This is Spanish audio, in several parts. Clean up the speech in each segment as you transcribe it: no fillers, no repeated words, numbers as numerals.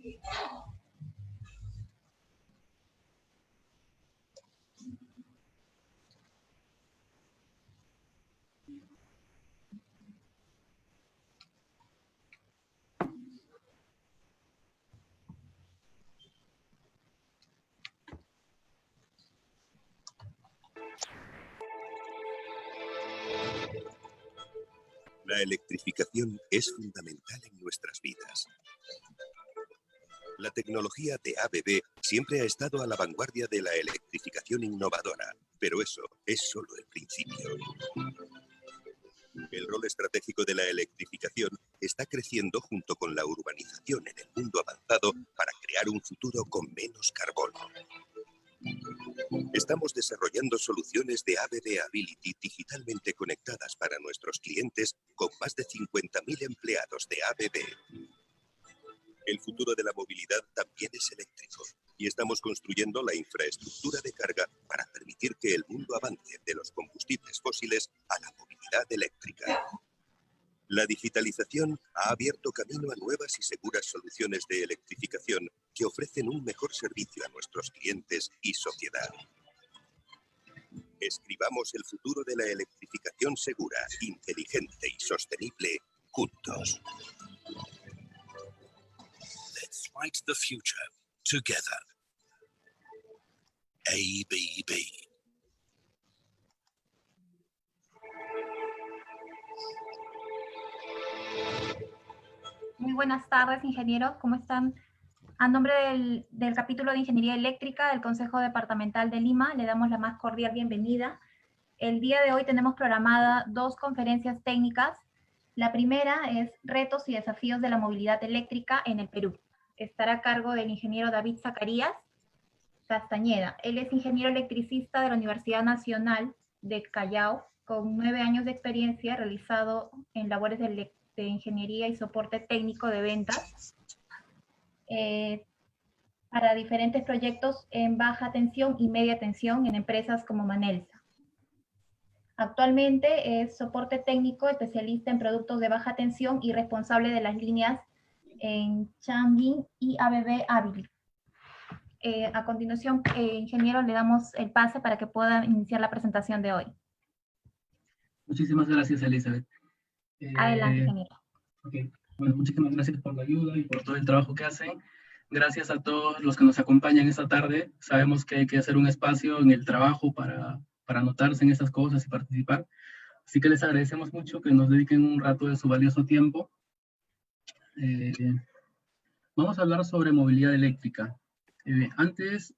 La electrificación es fundamental en nuestras vidas. La tecnología de ABB siempre ha estado a la vanguardia de la electrificación innovadora, pero eso es solo el principio. El rol estratégico de la electrificación está creciendo junto con la urbanización en el mundo avanzado para crear un futuro con menos carbono. Estamos desarrollando soluciones de ABB Ability digitalmente conectadas para nuestros clientes con más de 50.000 empleados de ABB. El futuro de la movilidad también es eléctrico y estamos construyendo la infraestructura de carga para permitir que el mundo avance de los combustibles fósiles a la movilidad eléctrica. La digitalización ha abierto camino a nuevas y seguras soluciones de electrificación que ofrecen un mejor servicio a nuestros clientes y sociedad. Escribamos el futuro de la electrificación segura, inteligente y sostenible juntos. Let's write the future together. ABB. Muy buenas tardes, ingenieros. ¿Cómo están? A nombre del capítulo de Ingeniería Eléctrica del Consejo Departamental de Lima, le damos la más cordial bienvenida. El día de hoy tenemos programada 2 conferencias técnicas. La primera es Retos y desafíos de la movilidad eléctrica en el Perú. Estará a cargo del ingeniero David Zacarías Castañeda. Él es ingeniero electricista de la Universidad Nacional de Callao, con 9 años de experiencia realizado en labores de ingeniería y soporte técnico de ventas para diferentes proyectos en baja tensión y media tensión en empresas como Manelsa. Actualmente es soporte técnico especialista en productos de baja tensión y responsable de las líneas en Changin y ABB Ability. A continuación, ingeniero, le damos el pase para que pueda iniciar la presentación de hoy. Muchísimas gracias, Elizabeth. Adelante, ingeniero. Okay. Bueno, muchísimas gracias por la ayuda y por todo el trabajo que hacen. Gracias a todos los que nos acompañan esta tarde. Sabemos que hay que hacer un espacio en el trabajo para anotarse en estas cosas y participar. Así que les agradecemos mucho que nos dediquen un rato de su valioso tiempo. Vamos a hablar sobre movilidad eléctrica. Antes,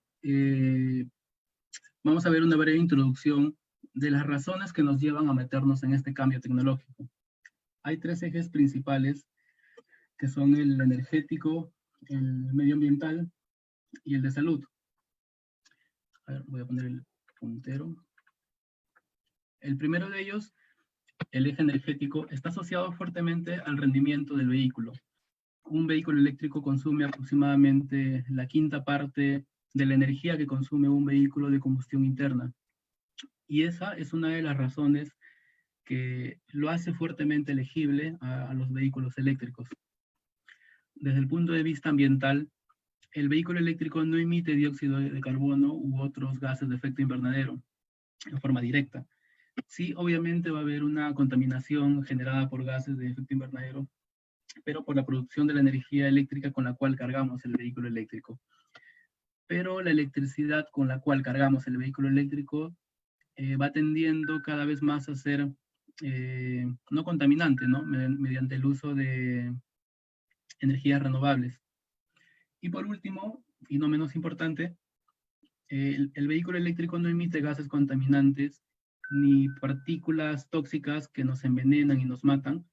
vamos a ver una breve introducción de las razones que nos llevan a meternos en este cambio tecnológico. Hay 3 ejes principales, que son el energético, el medioambiental y el de salud. A ver, voy a poner el puntero. El primero de ellos, el eje energético, está asociado fuertemente al rendimiento del vehículo. Un vehículo eléctrico consume aproximadamente la 1/5 parte de la energía que consume un vehículo de combustión interna. Y esa es una de las razones que lo hace fuertemente elegible a los vehículos eléctricos. Desde el punto de vista ambiental, el vehículo eléctrico no emite dióxido de carbono u otros gases de efecto invernadero en forma directa. Sí, obviamente va a haber una contaminación generada por gases de efecto invernadero, pero por la producción de la energía eléctrica con la cual cargamos el vehículo eléctrico. Pero la electricidad con la cual cargamos el vehículo eléctrico va tendiendo cada vez más a ser no contaminante, ¿no? Mediante el uso de energías renovables. Y por último, y no menos importante, el vehículo eléctrico no emite gases contaminantes ni partículas tóxicas que nos envenenan y nos matan.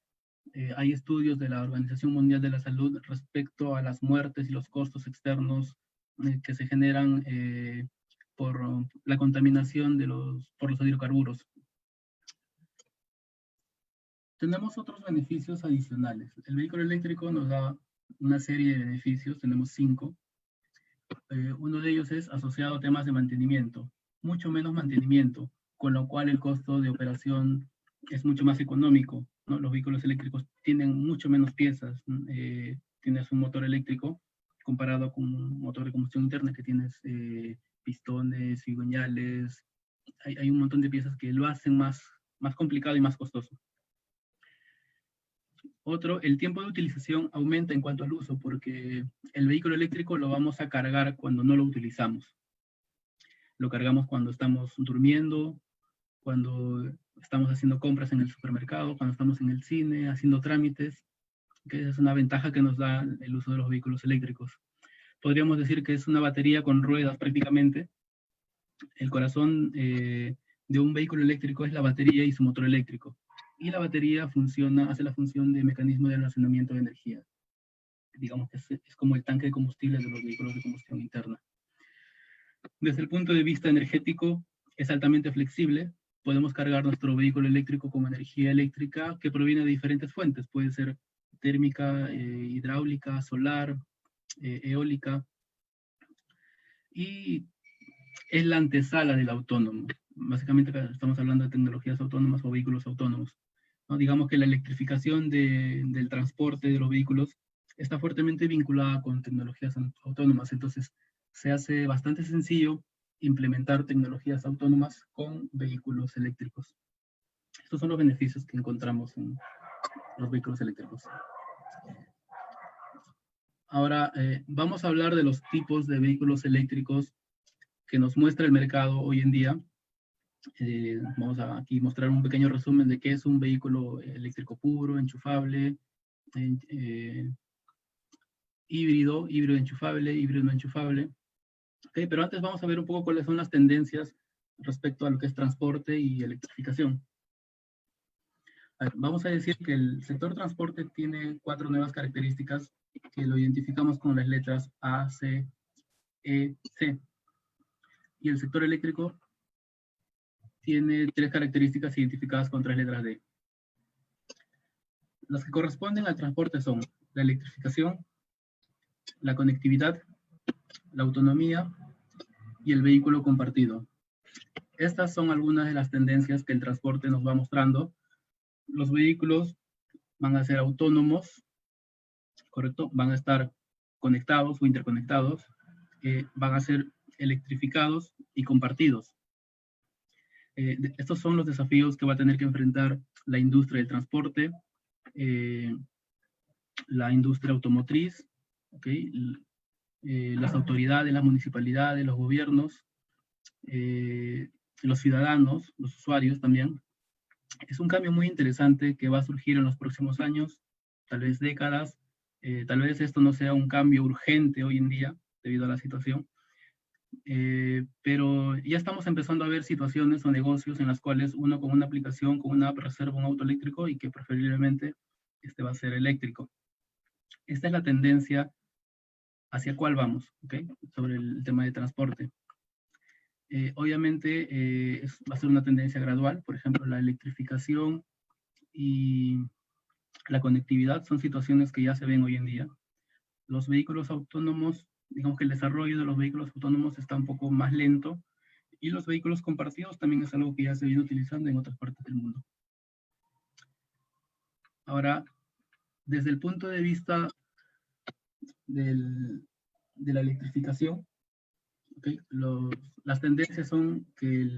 Hay estudios de la Organización Mundial de la Salud respecto a las muertes y los costos externos que se generan por la contaminación por los hidrocarburos. Tenemos otros beneficios adicionales. El vehículo eléctrico nos da una serie de beneficios, tenemos 5. Uno de ellos es asociado a temas de mantenimiento, mucho menos mantenimiento, con lo cual el costo de operación es mucho más económico, ¿no? Los vehículos eléctricos tienen mucho menos piezas. Tienes un motor eléctrico comparado con un motor de combustión interna que tienes pistones, cigüeñales. Hay un montón de piezas que lo hacen más complicado y más costoso. Otro, el tiempo de utilización aumenta en cuanto al uso, porque el vehículo eléctrico lo vamos a cargar cuando no lo utilizamos. Lo cargamos cuando estamos durmiendo, cuando estamos haciendo compras en el supermercado, cuando estamos en el cine, haciendo trámites, que es una ventaja que nos da el uso de los vehículos eléctricos. Podríamos decir que es una batería con ruedas prácticamente. El corazón de un vehículo eléctrico es la batería y su motor eléctrico. Y la batería hace la función de mecanismo de almacenamiento de energía. Digamos que es como el tanque de combustible de los vehículos de combustión interna. Desde el punto de vista energético, es altamente flexible. Podemos cargar nuestro vehículo eléctrico con energía eléctrica que proviene de diferentes fuentes. Puede ser térmica, hidráulica, solar, eólica. Y es la antesala del autónomo. Básicamente estamos hablando de tecnologías autónomas o vehículos autónomos, ¿no? Digamos que la electrificación del transporte de los vehículos está fuertemente vinculada con tecnologías autónomas, entonces se hace bastante sencillo implementar tecnologías autónomas con vehículos eléctricos. Estos son los beneficios que encontramos en los vehículos eléctricos. Ahora vamos a hablar de los tipos de vehículos eléctricos que nos muestra el mercado hoy en día. Vamos a aquí mostrar un pequeño resumen de qué es un vehículo eléctrico puro, enchufable, híbrido enchufable, híbrido no enchufable. Okay, pero antes vamos a ver un poco cuáles son las tendencias respecto a lo que es transporte y electrificación. Vamos a decir que el sector transporte tiene 4 nuevas características que lo identificamos con las letras A, C, E, C. Y el sector eléctrico tiene 3 características identificadas con 3 letras D. Las que corresponden al transporte son la electrificación, la conectividad, la autonomía y el vehículo compartido. Estas son algunas de las tendencias que el transporte nos va mostrando. Los vehículos van a ser autónomos, ¿correcto? Van a estar conectados o interconectados, van a ser electrificados y compartidos. Estos son los desafíos que va a tener que enfrentar la industria del transporte, la industria automotriz, ¿okay? Las autoridades, las municipalidades, los gobiernos, los ciudadanos, los usuarios también. Es un cambio muy interesante que va a surgir en los próximos años, tal vez décadas. Tal vez esto no sea un cambio urgente hoy en día debido a la situación, pero ya estamos empezando a ver situaciones o negocios en las cuales uno con una aplicación, con una app reserva un auto eléctrico y que preferiblemente este va a ser eléctrico. Esta es la tendencia hacia cuál vamos, ¿okay? Sobre el tema de transporte. Obviamente va a ser una tendencia gradual. Por ejemplo, la electrificación y la conectividad son situaciones que ya se ven hoy en día. Los vehículos autónomos, digamos que el desarrollo de los vehículos autónomos está un poco más lento, y los vehículos compartidos también es algo que ya se viene utilizando en otras partes del mundo. Ahora, desde el punto de vista de la electrificación, ¿okay? Las tendencias son que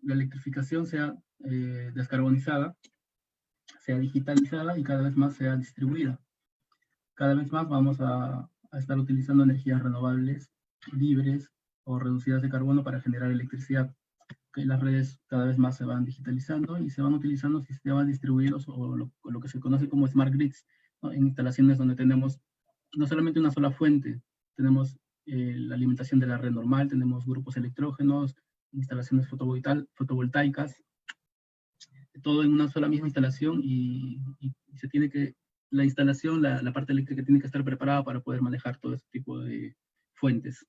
la electrificación sea descarbonizada, sea digitalizada y cada vez más sea distribuida. Cada vez más vamos a estar utilizando energías renovables, libres o reducidas de carbono para generar electricidad. Okay, las redes cada vez más se van digitalizando y se van utilizando sistemas distribuidos o lo que se conoce como smart grids, ¿no? En instalaciones donde tenemos no solamente una sola fuente, tenemos la alimentación de la red normal, tenemos grupos electrógenos, instalaciones fotovoltaicas, todo en una sola misma instalación y se tiene que, la instalación, la parte eléctrica tiene que estar preparada para poder manejar todo este tipo de fuentes.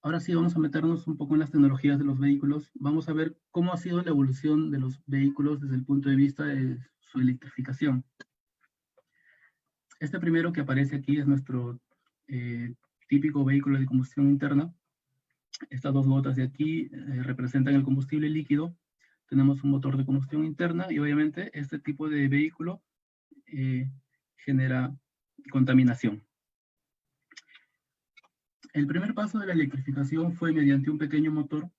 Ahora sí vamos a meternos un poco en las tecnologías de los vehículos. Vamos a ver cómo ha sido la evolución de los vehículos desde el punto de vista de su electrificación. Este primero que aparece aquí es nuestro típico vehículo de combustión interna. Estas 2 gotas de aquí representan el combustible líquido. Tenemos un motor de combustión interna y obviamente este tipo de vehículo genera contaminación. El primer paso de la electrificación fue mediante un pequeño motor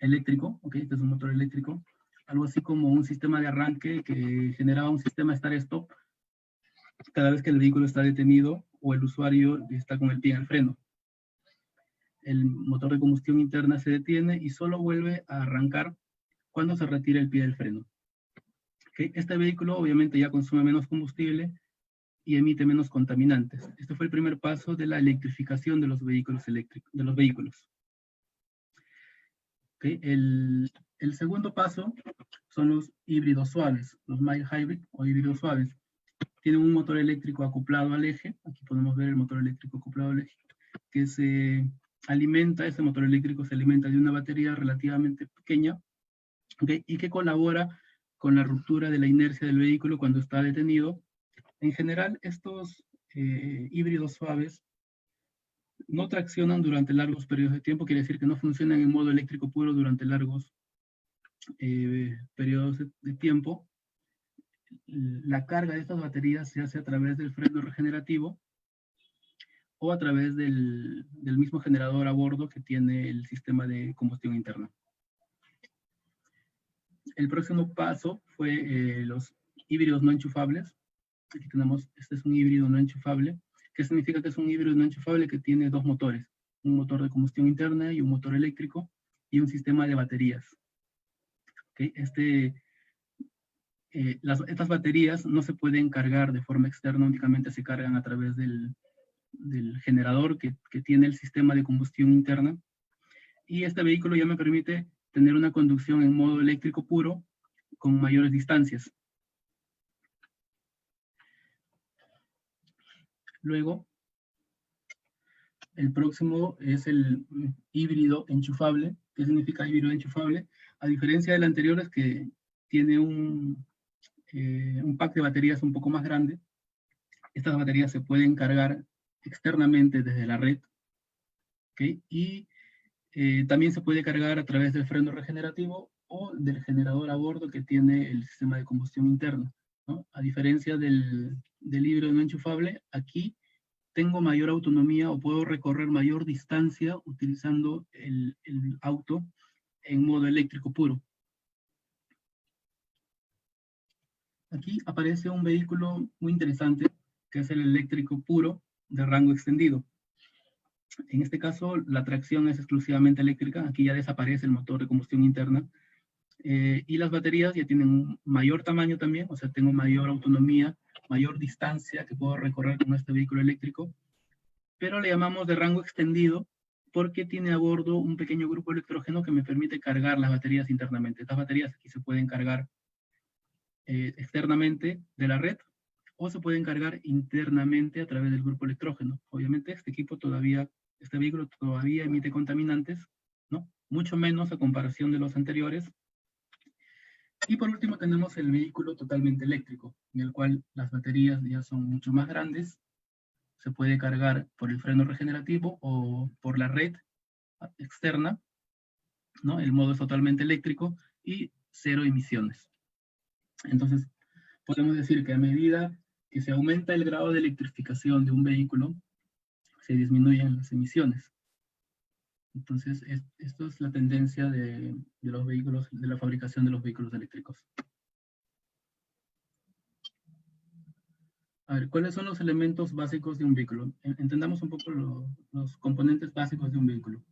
eléctrico, este es un motor eléctrico, algo así como un sistema de arranque que generaba un sistema start-stop cada vez que el vehículo está detenido o el usuario está con el pie en el freno. El motor de combustión interna se detiene y solo vuelve a arrancar cuando se retira el pie del freno. Este vehículo obviamente ya consume menos combustible y emite menos contaminantes. Este fue el primer paso de la electrificación de los vehículos eléctricos, de los vehículos. El segundo paso son los híbridos suaves, los mild hybrid o híbridos suaves. Tienen un motor eléctrico acoplado al eje. Aquí podemos ver el motor eléctrico acoplado al eje, que ese motor eléctrico se alimenta de una batería relativamente pequeña, y que colabora con la ruptura de la inercia del vehículo cuando está detenido. En general, estos híbridos suaves no traccionan durante largos periodos de tiempo, quiere decir que no funcionan en modo eléctrico puro durante largos periodos de tiempo. La carga de estas baterías se hace a través del freno regenerativo o a través del mismo generador a bordo que tiene el sistema de combustión interna. El próximo paso fue los híbridos no enchufables. Aquí tenemos, este es un híbrido no enchufable. ¿Qué significa que es un híbrido no enchufable? Que tiene dos motores, un motor de combustión interna y un motor eléctrico, y un sistema de baterías. Estas baterías no se pueden cargar de forma externa, únicamente se cargan a través del generador que tiene el sistema de combustión interna. Y este vehículo ya me permite tener una conducción en modo eléctrico puro con mayores distancias. Luego, el próximo es el híbrido enchufable. ¿Qué significa híbrido enchufable? A diferencia del anterior, es que tiene un pack de baterías un poco más grande. Estas baterías se pueden cargar externamente desde la red, y también se puede cargar a través del freno regenerativo o del generador a bordo que tiene el sistema de combustión interna, ¿no? A diferencia del híbrido no enchufable, aquí tengo mayor autonomía o puedo recorrer mayor distancia utilizando el auto en modo eléctrico puro. Aquí aparece un vehículo muy interesante, que es el eléctrico puro de rango extendido. En este caso, la tracción es exclusivamente eléctrica. Aquí ya desaparece el motor de combustión interna. Y las baterías ya tienen un mayor tamaño también, o sea, tengo mayor autonomía, mayor distancia que puedo recorrer con este vehículo eléctrico. Pero le llamamos de rango extendido porque tiene a bordo un pequeño grupo electrógeno que me permite cargar las baterías internamente. Estas baterías aquí se pueden cargar externamente de la red, o se pueden cargar internamente a través del grupo electrógeno. Obviamente este vehículo todavía emite contaminantes, ¿no? Mucho menos a comparación de los anteriores. Y por último tenemos el vehículo totalmente eléctrico, en el cual las baterías ya son mucho más grandes, se puede cargar por el freno regenerativo o por la red externa, ¿no? El modo es totalmente eléctrico y cero emisiones. Entonces, podemos decir que a medida que se aumenta el grado de electrificación de un vehículo, se disminuyen las emisiones. Entonces, esto es la tendencia de los vehículos, de la fabricación de los vehículos eléctricos. A ver, ¿cuáles son los elementos básicos de un vehículo? Entendamos un poco los componentes básicos de un vehículo.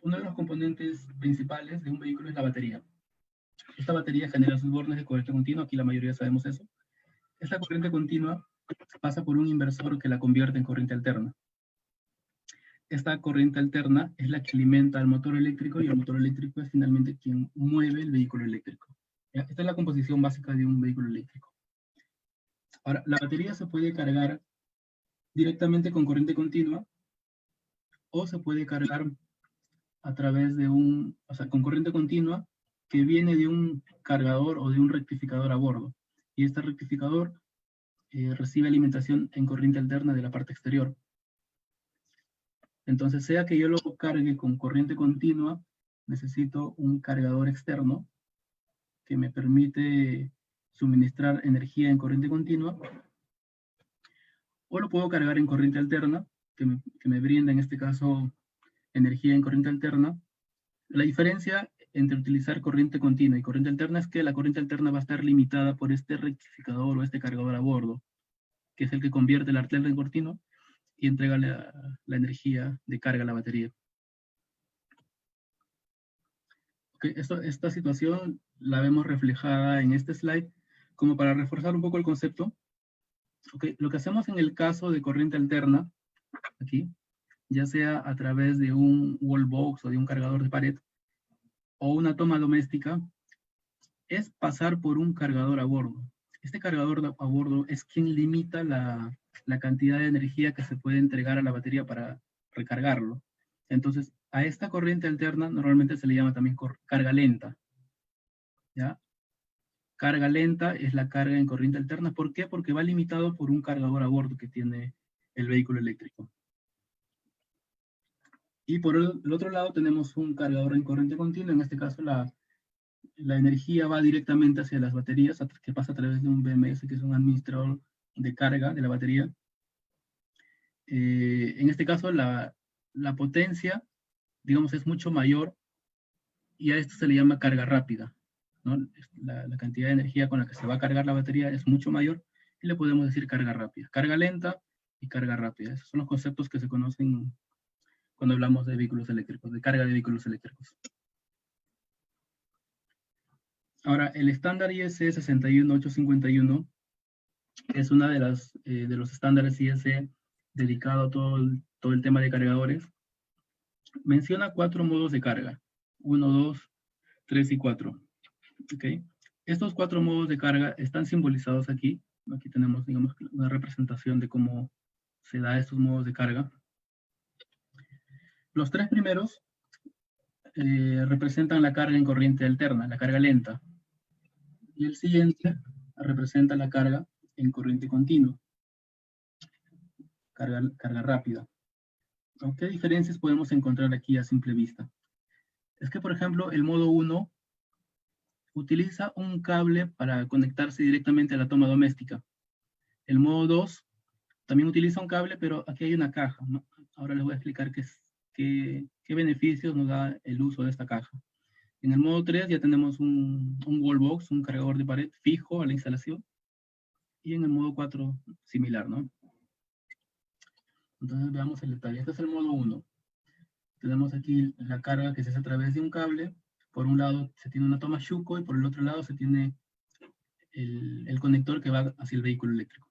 Uno de los componentes principales de un vehículo es la batería. Esta batería genera sus bornes de corriente continua, aquí la mayoría sabemos eso. Esta corriente continua pasa por un inversor que la convierte en corriente alterna. Esta corriente alterna es la que alimenta al motor eléctrico y el motor eléctrico es finalmente quien mueve el vehículo eléctrico. Esta es la composición básica de un vehículo eléctrico. Ahora, la batería se puede cargar directamente con corriente continua o se puede cargar a través de con corriente continua que viene de un cargador o de un rectificador a bordo. Y este rectificador recibe alimentación en corriente alterna de la parte exterior. Entonces, sea que yo lo cargue con corriente continua, necesito un cargador externo que me permite suministrar energía en corriente continua, o lo puedo cargar en corriente alterna, que me brinda en este caso energía en corriente alterna. La diferencia entre utilizar corriente continua y corriente alterna es que la corriente alterna va a estar limitada por este rectificador o este cargador a bordo, que es el que convierte el alterna en continuo y entrega la energía de carga a la batería. Okay, esta situación la vemos reflejada en este slide como para reforzar un poco el concepto. Okay, lo que hacemos en el caso de corriente alterna, aquí, ya sea a través de un wall box o de un cargador de pared, o una toma doméstica, es pasar por un cargador a bordo. Este cargador a bordo es quien limita la cantidad de energía que se puede entregar a la batería para recargarlo. Entonces, a esta corriente alterna normalmente se le llama también carga lenta. ¿Ya? Carga lenta es la carga en corriente alterna. ¿Por qué? Porque va limitado por un cargador a bordo que tiene el vehículo eléctrico. Y por el otro lado tenemos un cargador en corriente continua. En este caso la energía va directamente hacia las baterías, que pasa a través de un BMS, que es un administrador de carga de la batería. En este caso la potencia, digamos, es mucho mayor, y a esto se le llama carga rápida, ¿no? La cantidad de energía con la que se va a cargar la batería es mucho mayor, y le podemos decir carga rápida. Carga lenta y carga rápida. Esos son los conceptos que se conocen cuando hablamos de vehículos eléctricos, de carga de vehículos eléctricos. Ahora, el estándar IEC 61851 es una de los estándares IEC dedicado a todo el tema de cargadores. Menciona 4 modos de carga: 1, 2, 3 y 4. ¿Okay? Estos 4 modos de carga están simbolizados aquí. Aquí tenemos, digamos, una representación de cómo se da estos modos de carga. Los 3 primeros representan la carga en corriente alterna, la carga lenta. Y el siguiente representa la carga en corriente continua, carga rápida. ¿Qué diferencias podemos encontrar aquí a simple vista? Es que, por ejemplo, el modo 1 utiliza un cable para conectarse directamente a la toma doméstica. El modo 2 también utiliza un cable, pero aquí hay una caja, ¿no? Ahora les voy a explicar qué beneficios nos da el uso de esta caja. En el modo 3 ya tenemos un wall box, un cargador de pared fijo a la instalación. Y en el modo 4, similar, ¿no? Entonces veamos el detalle. Este es el modo 1. Tenemos aquí la carga que se hace a través de un cable. Por un lado se tiene una toma Shuko y por el otro lado se tiene el conector que va hacia el vehículo eléctrico.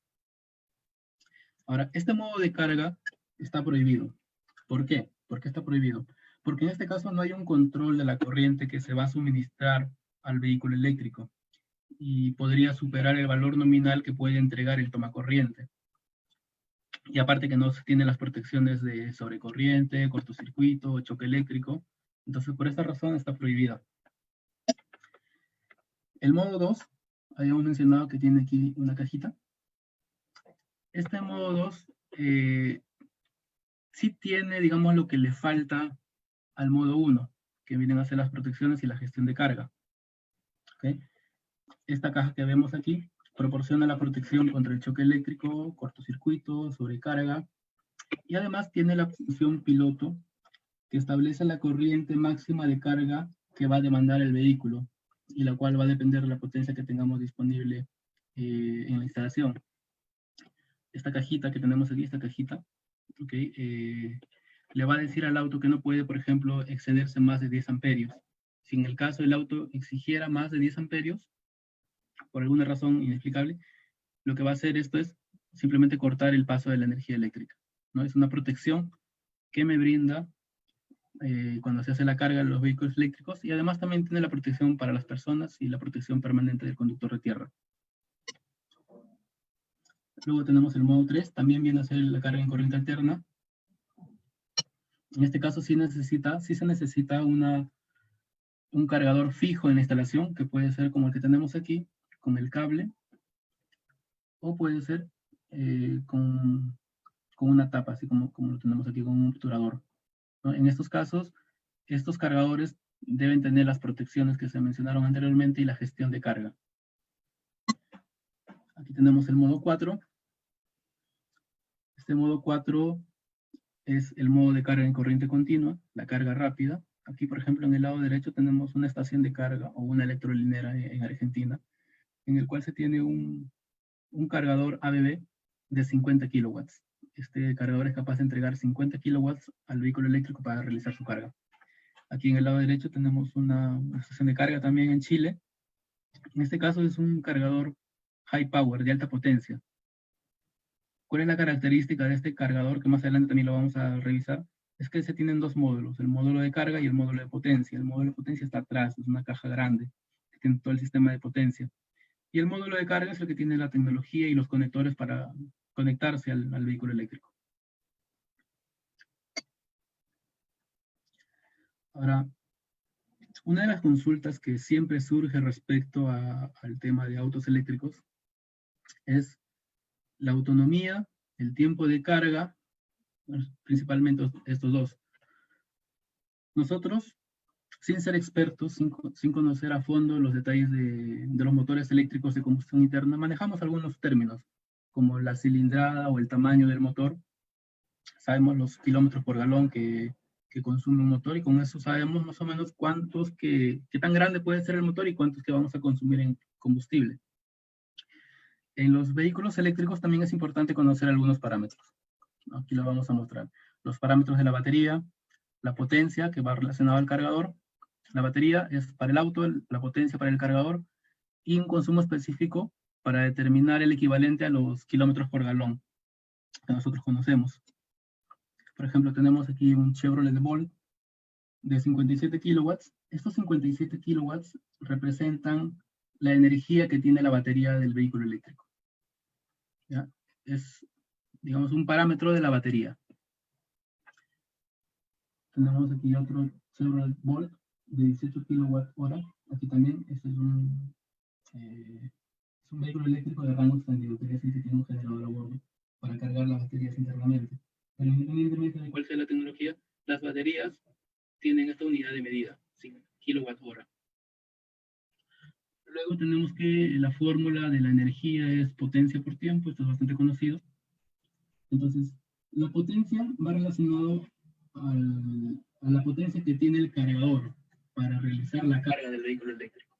Ahora, este modo de carga está prohibido. ¿Por qué? ¿Por qué está prohibido? Porque en este caso no hay un control de la corriente que se va a suministrar al vehículo eléctrico y podría superar el valor nominal que puede entregar el tomacorriente. Y aparte que no se tienen las protecciones de sobrecorriente, cortocircuito, choque eléctrico. Entonces, por esta razón está prohibida. El modo 2, habíamos mencionado que tiene aquí una cajita. Este modo 2 sí tiene, digamos, lo que le falta al modo 1, que vienen a ser las protecciones y la gestión de carga. ¿Okay? Esta caja que vemos aquí proporciona la protección contra el choque eléctrico, cortocircuito, sobrecarga, y además tiene la función piloto que establece la corriente máxima de carga que va a demandar el vehículo, y la cual va a depender de la potencia que tengamos disponible en la instalación. Esta cajita que tenemos aquí, esta cajita, okay, le va a decir al auto que no puede, por ejemplo, excederse más de 10 amperios. Si en el caso el auto exigiera más de 10 amperios, por alguna razón inexplicable, lo que va a hacer esto es simplemente cortar el paso de la energía eléctrica, ¿no? Es una protección que me brinda cuando se hace la carga de los vehículos eléctricos, y además también tiene la protección para las personas y la protección permanente del conductor de tierra. Luego tenemos el modo 3, también viene a ser la carga en corriente alterna. En este caso sí se necesita un cargador fijo en la instalación, que puede ser como el que tenemos aquí, con el cable, o puede ser con una tapa, así como lo tenemos aquí, con un obturador, ¿no? En estos casos, estos cargadores deben tener las protecciones que se mencionaron anteriormente y la gestión de carga. Aquí tenemos el modo 4. Este modo 4 es el modo de carga en corriente continua, la carga rápida. Aquí, por ejemplo, en el lado derecho tenemos una estación de carga o una electrolinera en Argentina, en el cual se tiene un cargador ABB de 50 kilowatts. Este cargador es capaz de entregar 50 kilowatts al vehículo eléctrico para realizar su carga. Aquí en el lado derecho tenemos una estación de carga también en Chile. En este caso es un cargador high power, de alta potencia. ¿Cuál es la característica de este cargador? Que más adelante también lo vamos a revisar. Es que se tienen dos módulos, el módulo de carga y el módulo de potencia. El módulo de potencia está atrás, es una caja grande, que tiene todo el sistema de potencia. Y el módulo de carga es el que tiene la tecnología y los conectores para conectarse al vehículo eléctrico. Ahora, una de las consultas que siempre surge respecto al tema de autos eléctricos es la autonomía, el tiempo de carga, principalmente estos dos. Nosotros, sin ser expertos, sin conocer a fondo los detalles de los motores eléctricos de combustión interna, manejamos algunos términos, como la cilindrada o el tamaño del motor. Sabemos los kilómetros por galón que consume un motor, y con eso sabemos más o menos qué tan grande puede ser el motor y cuántos que vamos a consumir en combustible. En los vehículos eléctricos también es importante conocer algunos parámetros. Aquí lo vamos a mostrar. Los parámetros de la batería, la potencia que va relacionado al cargador. La batería es para el auto, la potencia para el cargador, y un consumo específico para determinar el equivalente a los kilómetros por galón que nosotros conocemos. Por ejemplo, tenemos aquí un Chevrolet Bolt de 57 kilowatts. Estos 57 kilowatts representan la energía que tiene la batería del vehículo eléctrico. ¿Ya? Es, digamos, un parámetro de la batería. Tenemos aquí otro Chevrolet Bolt de 18 kWh. Aquí también este es un vehículo eléctrico de rango extendido, que decir que tiene un generador a bordo para cargar las baterías internamente. Pero independientemente de cuál sea la tecnología, las baterías tienen esta unidad de medida, 5 kWh. Luego tenemos que la fórmula de la energía es potencia por tiempo. Esto es bastante conocido. Entonces, la potencia va relacionado a la potencia que tiene el cargador para realizar la carga del vehículo eléctrico.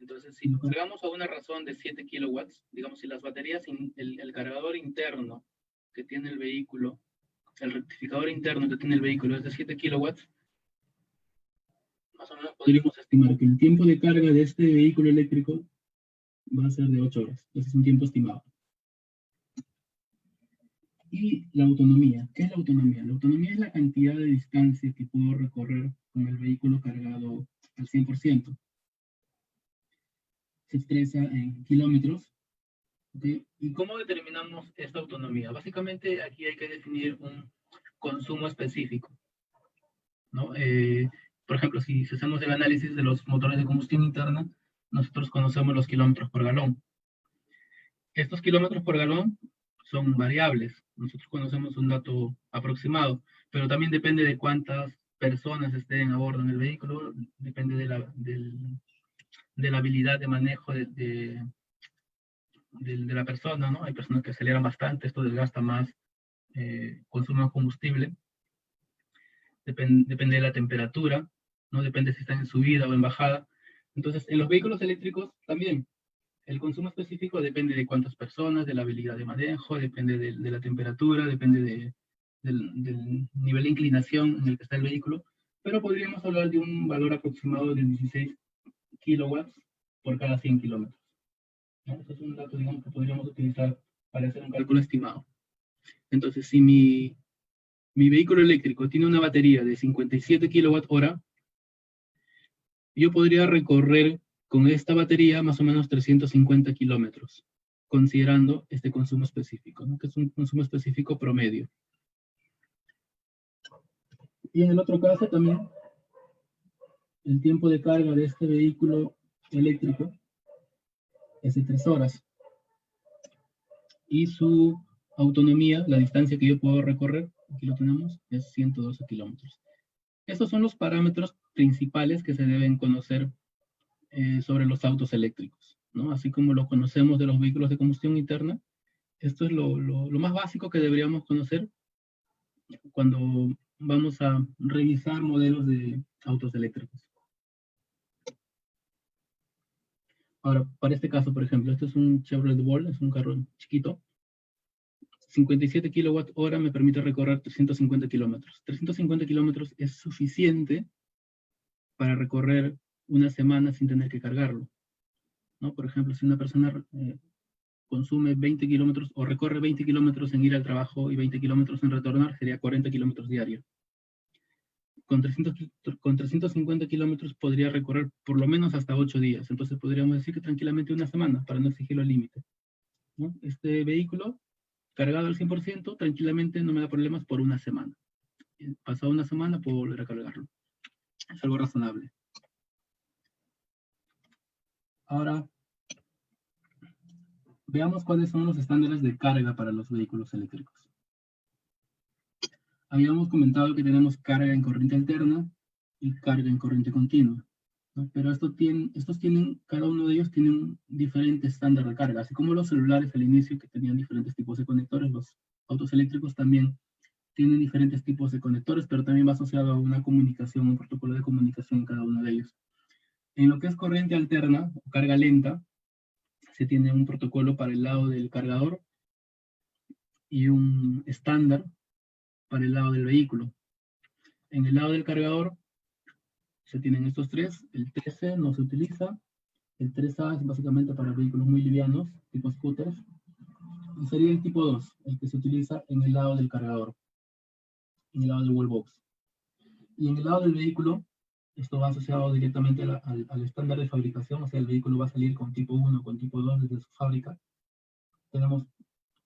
Entonces, si lo cargamos a una razón de 7 kilowatts, digamos, si las baterías, el cargador interno que tiene el vehículo, el rectificador interno que tiene el vehículo es de 7 kilowatts, más o menos podríamos estimar que el tiempo de carga de este vehículo eléctrico va a ser de 8 horas. Ese es un tiempo estimado. Y la autonomía. ¿Qué es la autonomía? La autonomía es la cantidad de distancia que puedo recorrer con el vehículo cargado al 100%. Se expresa en kilómetros. ¿Okay? ¿Y cómo determinamos esta autonomía? Básicamente aquí hay que definir un consumo específico, ¿no? Por ejemplo, si hacemos el análisis de los motores de combustión interna, nosotros conocemos los kilómetros por galón. Estos kilómetros por galón son variables. Nosotros conocemos un dato aproximado, pero también depende de cuántas personas estén a bordo en el vehículo, depende de la habilidad de manejo de la persona, ¿no? Hay personas que aceleran bastante, esto desgasta más, consumo de combustible. Depende de la temperatura, ¿no? Depende si están en subida o en bajada. Entonces, en los vehículos eléctricos también, el consumo específico depende de cuántas personas, de la habilidad de manejo, depende de la temperatura, depende del nivel de inclinación en el que está el vehículo, pero podríamos hablar de un valor aproximado de 16 kilowatts por cada 100 kilómetros. ¿No? Este es un dato, digamos, que podríamos utilizar para hacer un cálculo estimado. Entonces, si mi vehículo eléctrico tiene una batería de 57 kWh, yo podría recorrer con esta batería más o menos 350 kilómetros, considerando este consumo específico, ¿no? Que es un consumo específico promedio. Y en el otro caso también, el tiempo de carga de este vehículo eléctrico es de 3 horas. Y su autonomía, la distancia que yo puedo recorrer, aquí lo tenemos, es 112 kilómetros. Estos son los parámetros principales que se deben conocer sobre los autos eléctricos, ¿no? Así como lo conocemos de los vehículos de combustión interna, Esto es lo más básico que deberíamos conocer cuando vamos a revisar modelos de autos eléctricos. Ahora, para este caso, por ejemplo, este es un Chevrolet Volt, es un carro chiquito. 57 kWh me permite recorrer 350 kilómetros. 350 kilómetros es suficiente para recorrer una semana sin tener que cargarlo, ¿no? Por ejemplo, si una persona consume 20 kilómetros o recorre 20 kilómetros en ir al trabajo y 20 kilómetros en retornar, sería 40 kilómetros diarios. Con 350 kilómetros podría recorrer por lo menos hasta 8 días. Entonces podríamos decir que tranquilamente una semana, para no exigirlo al límite, ¿no? Este vehículo, cargado al 100%, tranquilamente no me da problemas por una semana. Pasada una semana puedo volver a cargarlo. Es algo razonable. Ahora, veamos cuáles son los estándares de carga para los vehículos eléctricos. Habíamos comentado que tenemos carga en corriente alterna y carga en corriente continua, ¿no? Pero cada uno de ellos tiene un diferente estándar de carga. Así como los celulares al inicio que tenían diferentes tipos de conectores, los autos eléctricos también tienen diferentes tipos de conectores, pero también va asociado a una comunicación, un protocolo de comunicación en cada uno de ellos. En lo que es corriente alterna o carga lenta, se tiene un protocolo para el lado del cargador y un estándar para el lado del vehículo. En el lado del cargador se tienen estos tres. El 3C no se utiliza. El 3A es básicamente para vehículos muy livianos, tipo scooters. Y sería el tipo 2, el que se utiliza en el lado del cargador, en el lado del wallbox. Y en el lado del vehículo, esto va asociado directamente al estándar de fabricación, o sea, el vehículo va a salir con tipo 1, con tipo 2 desde su fábrica. Tenemos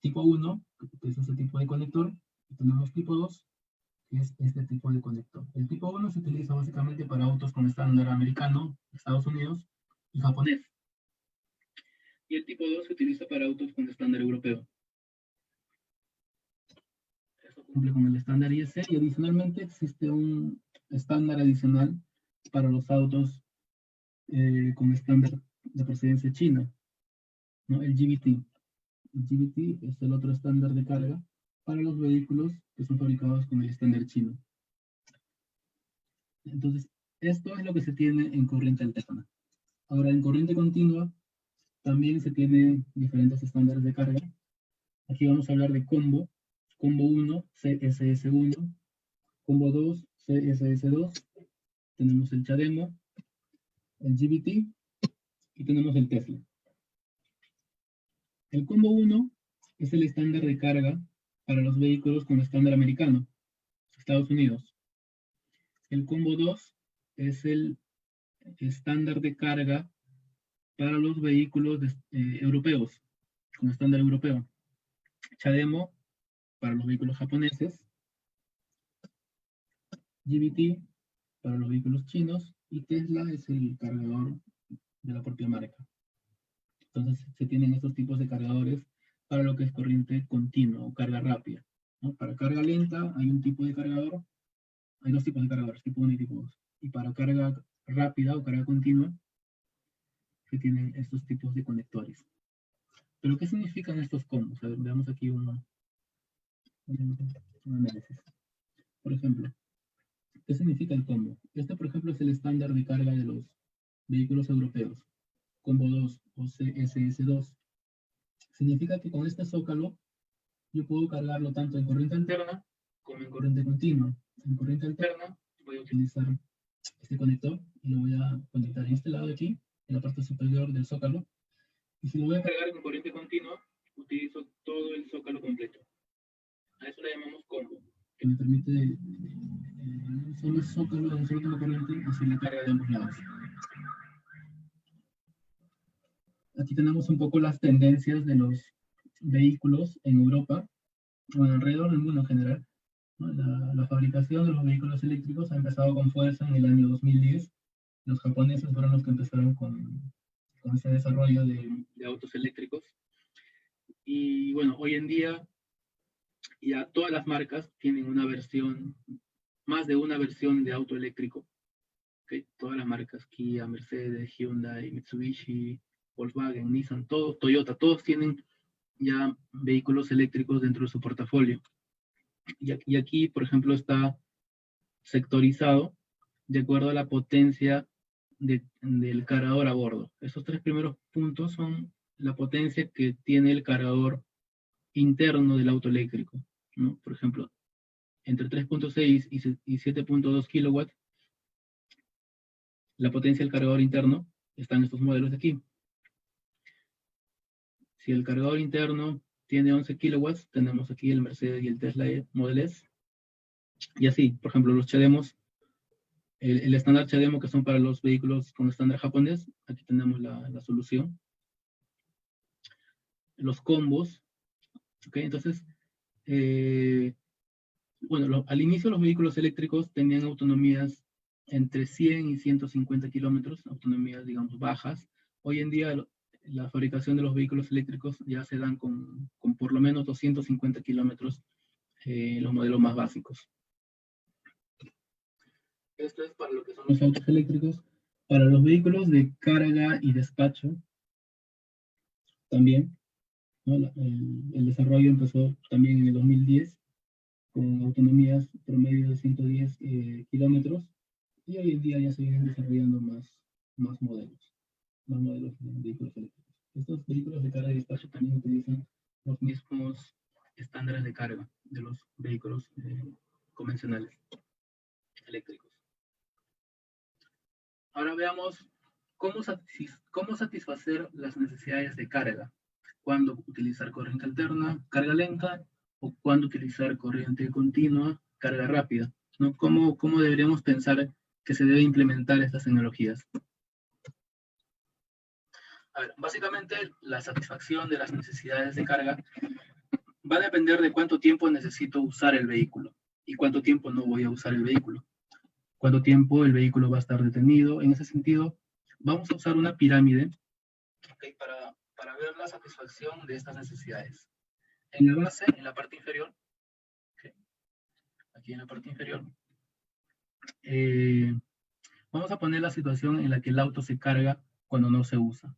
tipo 1, que es ese tipo de conector, y tenemos tipo 2, que es este tipo de conector. El tipo 1 se utiliza básicamente para autos con estándar americano, Estados Unidos y japonés. Y el tipo 2 se utiliza para autos con estándar europeo. Eso cumple con el estándar IEC y adicionalmente existe un estándar adicional para los autos con estándar de procedencia china, ¿no? El GBT. El GBT es el otro estándar de carga para los vehículos que son fabricados con el estándar chino. Entonces, esto es lo que se tiene en corriente alterna. Ahora, en corriente continua, también se tiene diferentes estándares de carga. Aquí vamos a hablar de combo. Combo 1, CSS1. Combo 2, CSS2. Tenemos el CHAdeMO, el GBT y tenemos el Tesla. El combo 1 es el estándar de carga para los vehículos con estándar americano, Estados Unidos. El combo 2 es el estándar de carga para los vehículos europeos, con estándar europeo. CHAdeMO para los vehículos japoneses, GBT para los vehículos chinos, y Tesla es el cargador de la propia marca. Entonces se tienen estos tipos de cargadores para lo que es corriente continua o carga rápida, ¿no? Para carga lenta hay un tipo de cargador, hay dos tipos de cargadores, tipo 1 y tipo 2. Y para carga rápida o carga continua se tienen estos tipos de conectores. ¿Pero qué significan estos combos? A ver, veamos aquí un análisis. Por ejemplo, ¿qué significa el combo? Este, por ejemplo, es el estándar de carga de los vehículos europeos. Combo 2 o CSS2. Significa que con este zócalo yo puedo cargarlo tanto en corriente alterna como en corriente continua. En corriente alterna voy a utilizar este conector y lo voy a conectar en este lado de aquí, en la parte superior del zócalo. Y si lo voy a cargar en corriente continua, utilizo todo el zócalo completo. A eso le llamamos combo, que me permite solo el zócalo de un solo tengo corriente y hacer la carga de ambos lados. Aquí tenemos un poco las tendencias de los vehículos en Europa, bueno, alrededor del mundo en general, ¿no? La fabricación de los vehículos eléctricos ha empezado con fuerza en el año 2010. Los japoneses fueron los que empezaron con ese desarrollo de autos eléctricos. Y bueno, hoy en día ya todas las marcas tienen una versión, más de una versión de auto eléctrico. ¿Okay? Todas las marcas, Kia, Mercedes, Hyundai, Mitsubishi, Volkswagen, Nissan, todos, Toyota, todos tienen ya vehículos eléctricos dentro de su portafolio. Y aquí, por ejemplo, está sectorizado de acuerdo a la potencia del cargador a bordo. Estos tres primeros puntos son la potencia que tiene el cargador interno del auto eléctrico, ¿no? Por ejemplo, entre 3.6 y 7.2 kilowatts, la potencia del cargador interno está en estos modelos de aquí. Si el cargador interno tiene 11 kilowatts, tenemos aquí el Mercedes y el Tesla Model S. Y así, por ejemplo, los CHAdeMOs, el estándar CHAdeMO, que son para los vehículos con estándar japonés, aquí tenemos la solución. Los combos, ¿ok? Entonces, bueno, al inicio los vehículos eléctricos tenían autonomías entre 100 y 150 kilómetros, autonomías, digamos, bajas. Hoy en día la fabricación de los vehículos eléctricos ya se dan con por lo menos 250 kilómetros, los modelos más básicos. Esto es para lo que son los autos eléctricos. Para los vehículos de carga y despacho, también, ¿no? El desarrollo empezó también en el 2010, con autonomías promedio de 110 kilómetros, y hoy en día ya se vienen desarrollando más modelos de vehículos eléctricos. Estos vehículos de carga y despacho también utilizan los mismos estándares de carga de los vehículos convencionales eléctricos. Ahora veamos cómo satisfacer las necesidades de carga. Cuándo utilizar corriente alterna, carga lenta, o cuándo utilizar corriente continua, carga rápida, ¿no? ¿Cómo deberíamos pensar que se debe implementar estas tecnologías? A ver, básicamente la satisfacción de las necesidades de carga va a depender de cuánto tiempo necesito usar el vehículo y cuánto tiempo no voy a usar el vehículo. Cuánto tiempo el vehículo va a estar detenido. En ese sentido, vamos a usar una pirámide, ¿okay? para ver la satisfacción de estas necesidades. En la base, en la parte inferior, ¿okay? Aquí en la parte inferior, vamos a poner la situación en la que el auto se carga cuando no se usa.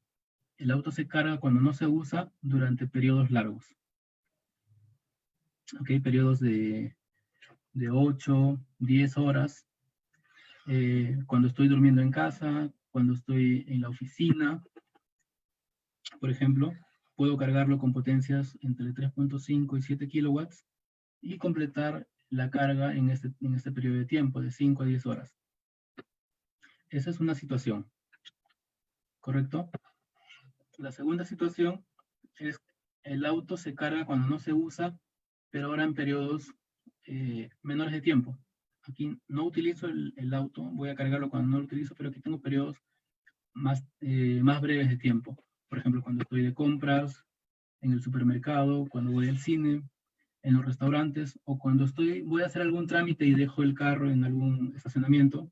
El auto se carga cuando no se usa durante periodos largos. ¿Okay? Periodos de 8, 10 horas. Cuando estoy durmiendo en casa, cuando estoy en la oficina, por ejemplo, puedo cargarlo con potencias entre 3.5 y 7 kilowatts y completar la carga en este periodo de tiempo, de 5 a 10 horas. Esa es una situación, ¿correcto? La segunda situación es el auto se carga cuando no se usa, pero ahora en periodos menores de tiempo. Aquí no utilizo el auto, voy a cargarlo cuando no lo utilizo, pero aquí tengo periodos más breves de tiempo. Por ejemplo, cuando estoy de compras, en el supermercado, cuando voy al cine, en los restaurantes, o cuando voy a hacer algún trámite y dejo el carro en algún estacionamiento,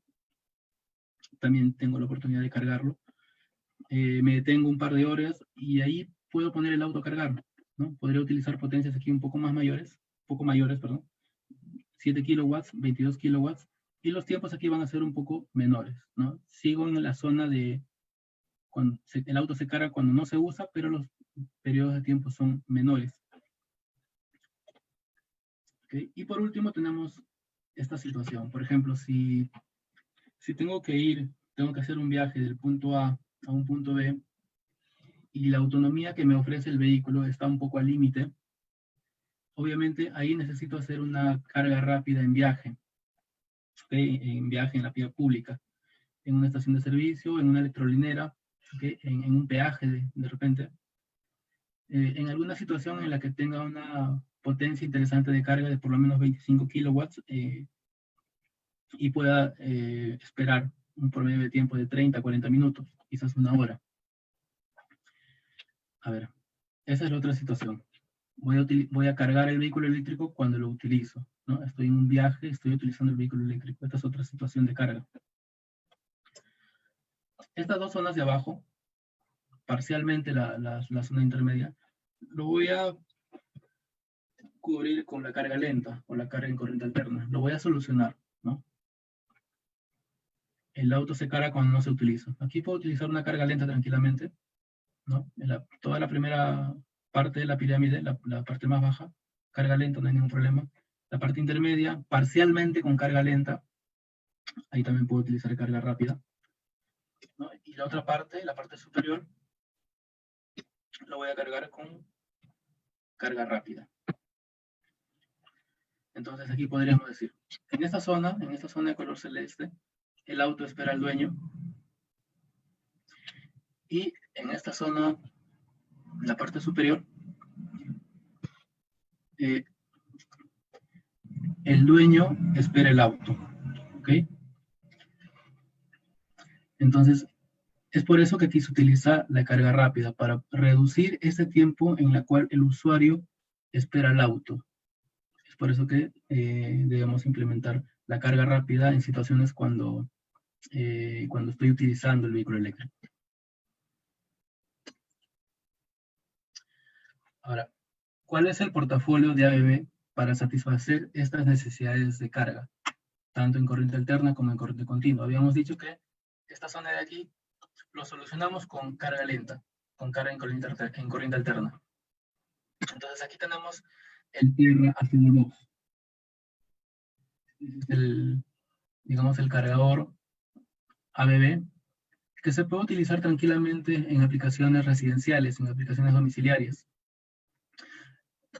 también tengo la oportunidad de cargarlo. Me detengo un par de horas y ahí puedo poner el auto a cargar, ¿no? Podría utilizar potencias aquí un poco mayores, 7 kilowatts, 22 kilowatts, y los tiempos aquí van a ser un poco menores, ¿no? Sigo en la zona de cuando el auto se carga cuando no se usa, pero los periodos de tiempo son menores. ¿Okay? Y por último tenemos esta situación. Por ejemplo, si tengo que hacer un viaje del punto A a un punto B, y la autonomía que me ofrece el vehículo está un poco al límite, obviamente ahí necesito hacer una carga rápida en viaje, ¿okay? En viaje en la vía pública, en una estación de servicio, en una electrolinera, ¿okay? En un peaje de repente, en alguna situación en la que tenga una potencia interesante de carga de por lo menos 25 kilowatts y pueda esperar un promedio de tiempo de 30 a 40 minutos, quizás una hora. A ver, esa es la otra situación. Voy a cargar el vehículo eléctrico cuando lo utilizo, ¿no? Estoy en un viaje, estoy utilizando el vehículo eléctrico. Esta es otra situación de carga. Estas dos zonas de abajo, parcialmente la zona intermedia, lo voy a cubrir con la carga lenta o la carga en corriente alterna. Lo voy a solucionar, ¿no? El auto se carga cuando no se utiliza. Aquí puedo utilizar una carga lenta tranquilamente, ¿no? Toda la primera parte de la pirámide, la parte más baja, carga lenta, no hay ningún problema. La parte intermedia, parcialmente con carga lenta, ahí también puedo utilizar carga rápida, ¿no? Y la otra parte, la parte superior, lo voy a cargar con carga rápida. Entonces aquí podríamos decir, en esta zona de color celeste, el auto espera al dueño. Y en esta zona, la parte superior, el dueño espera el auto. ¿Ok? Entonces, es por eso que aquí se utiliza la carga rápida, para reducir ese tiempo en el cual el usuario espera el auto. Es por eso que debemos implementar la carga rápida en situaciones cuando estoy utilizando el vehículo eléctrico. Ahora, ¿cuál es el portafolio de ABB para satisfacer estas necesidades de carga, tanto en corriente alterna como en corriente continua? Habíamos dicho que esta zona de aquí lo solucionamos con carga lenta, con carga en corriente alterna. Entonces aquí tenemos el Terra Ascender Box. Este es digamos, el cargador ABB, que se puede utilizar tranquilamente en aplicaciones residenciales, en aplicaciones domiciliarias.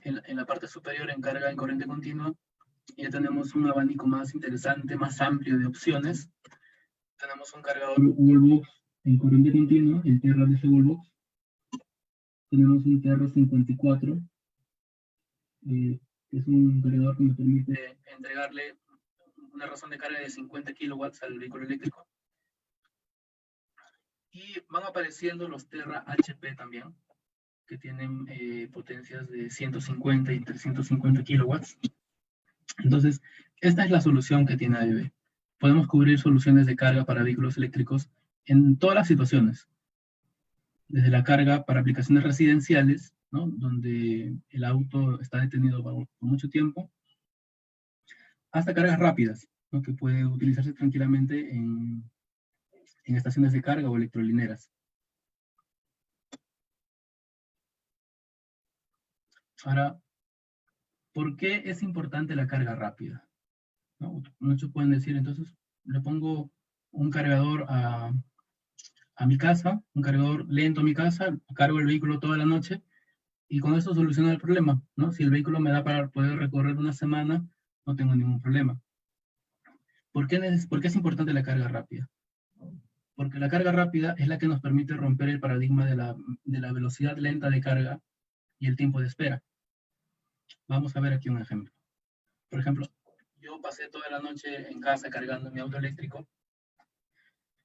En la parte superior, en carga en corriente continua, ya tenemos un abanico más interesante, más amplio de opciones. Tenemos un cargador Wallbox en corriente continua, el Terra DC Wallbox. Tenemos un Terra 54, que es un cargador que me permite entregarle una razón de carga de 50 kilowatts al vehículo eléctrico. Y van apareciendo los Terra HP también, que tienen potencias de 150 y 350 kilowatts. Entonces, esta es la solución que tiene ABB. Podemos cubrir soluciones de carga para vehículos eléctricos en todas las situaciones. Desde la carga para aplicaciones residenciales, ¿no?, donde el auto está detenido por mucho tiempo, hasta cargas rápidas, ¿no?, que puede utilizarse tranquilamente en estaciones de carga o electrolineras. Ahora, ¿por qué es importante la carga rápida? ¿No? Muchos pueden decir, entonces, le pongo un cargador a mi casa, un cargador lento a mi casa, cargo el vehículo toda la noche, y con eso soluciona el problema, ¿no? Si el vehículo me da para poder recorrer una semana, no tengo ningún problema. ¿Por qué es importante la carga rápida? Porque la carga rápida es la que nos permite romper el paradigma de la velocidad lenta de carga y el tiempo de espera. Vamos a ver aquí un ejemplo. Por ejemplo, yo pasé toda la noche en casa cargando mi auto eléctrico,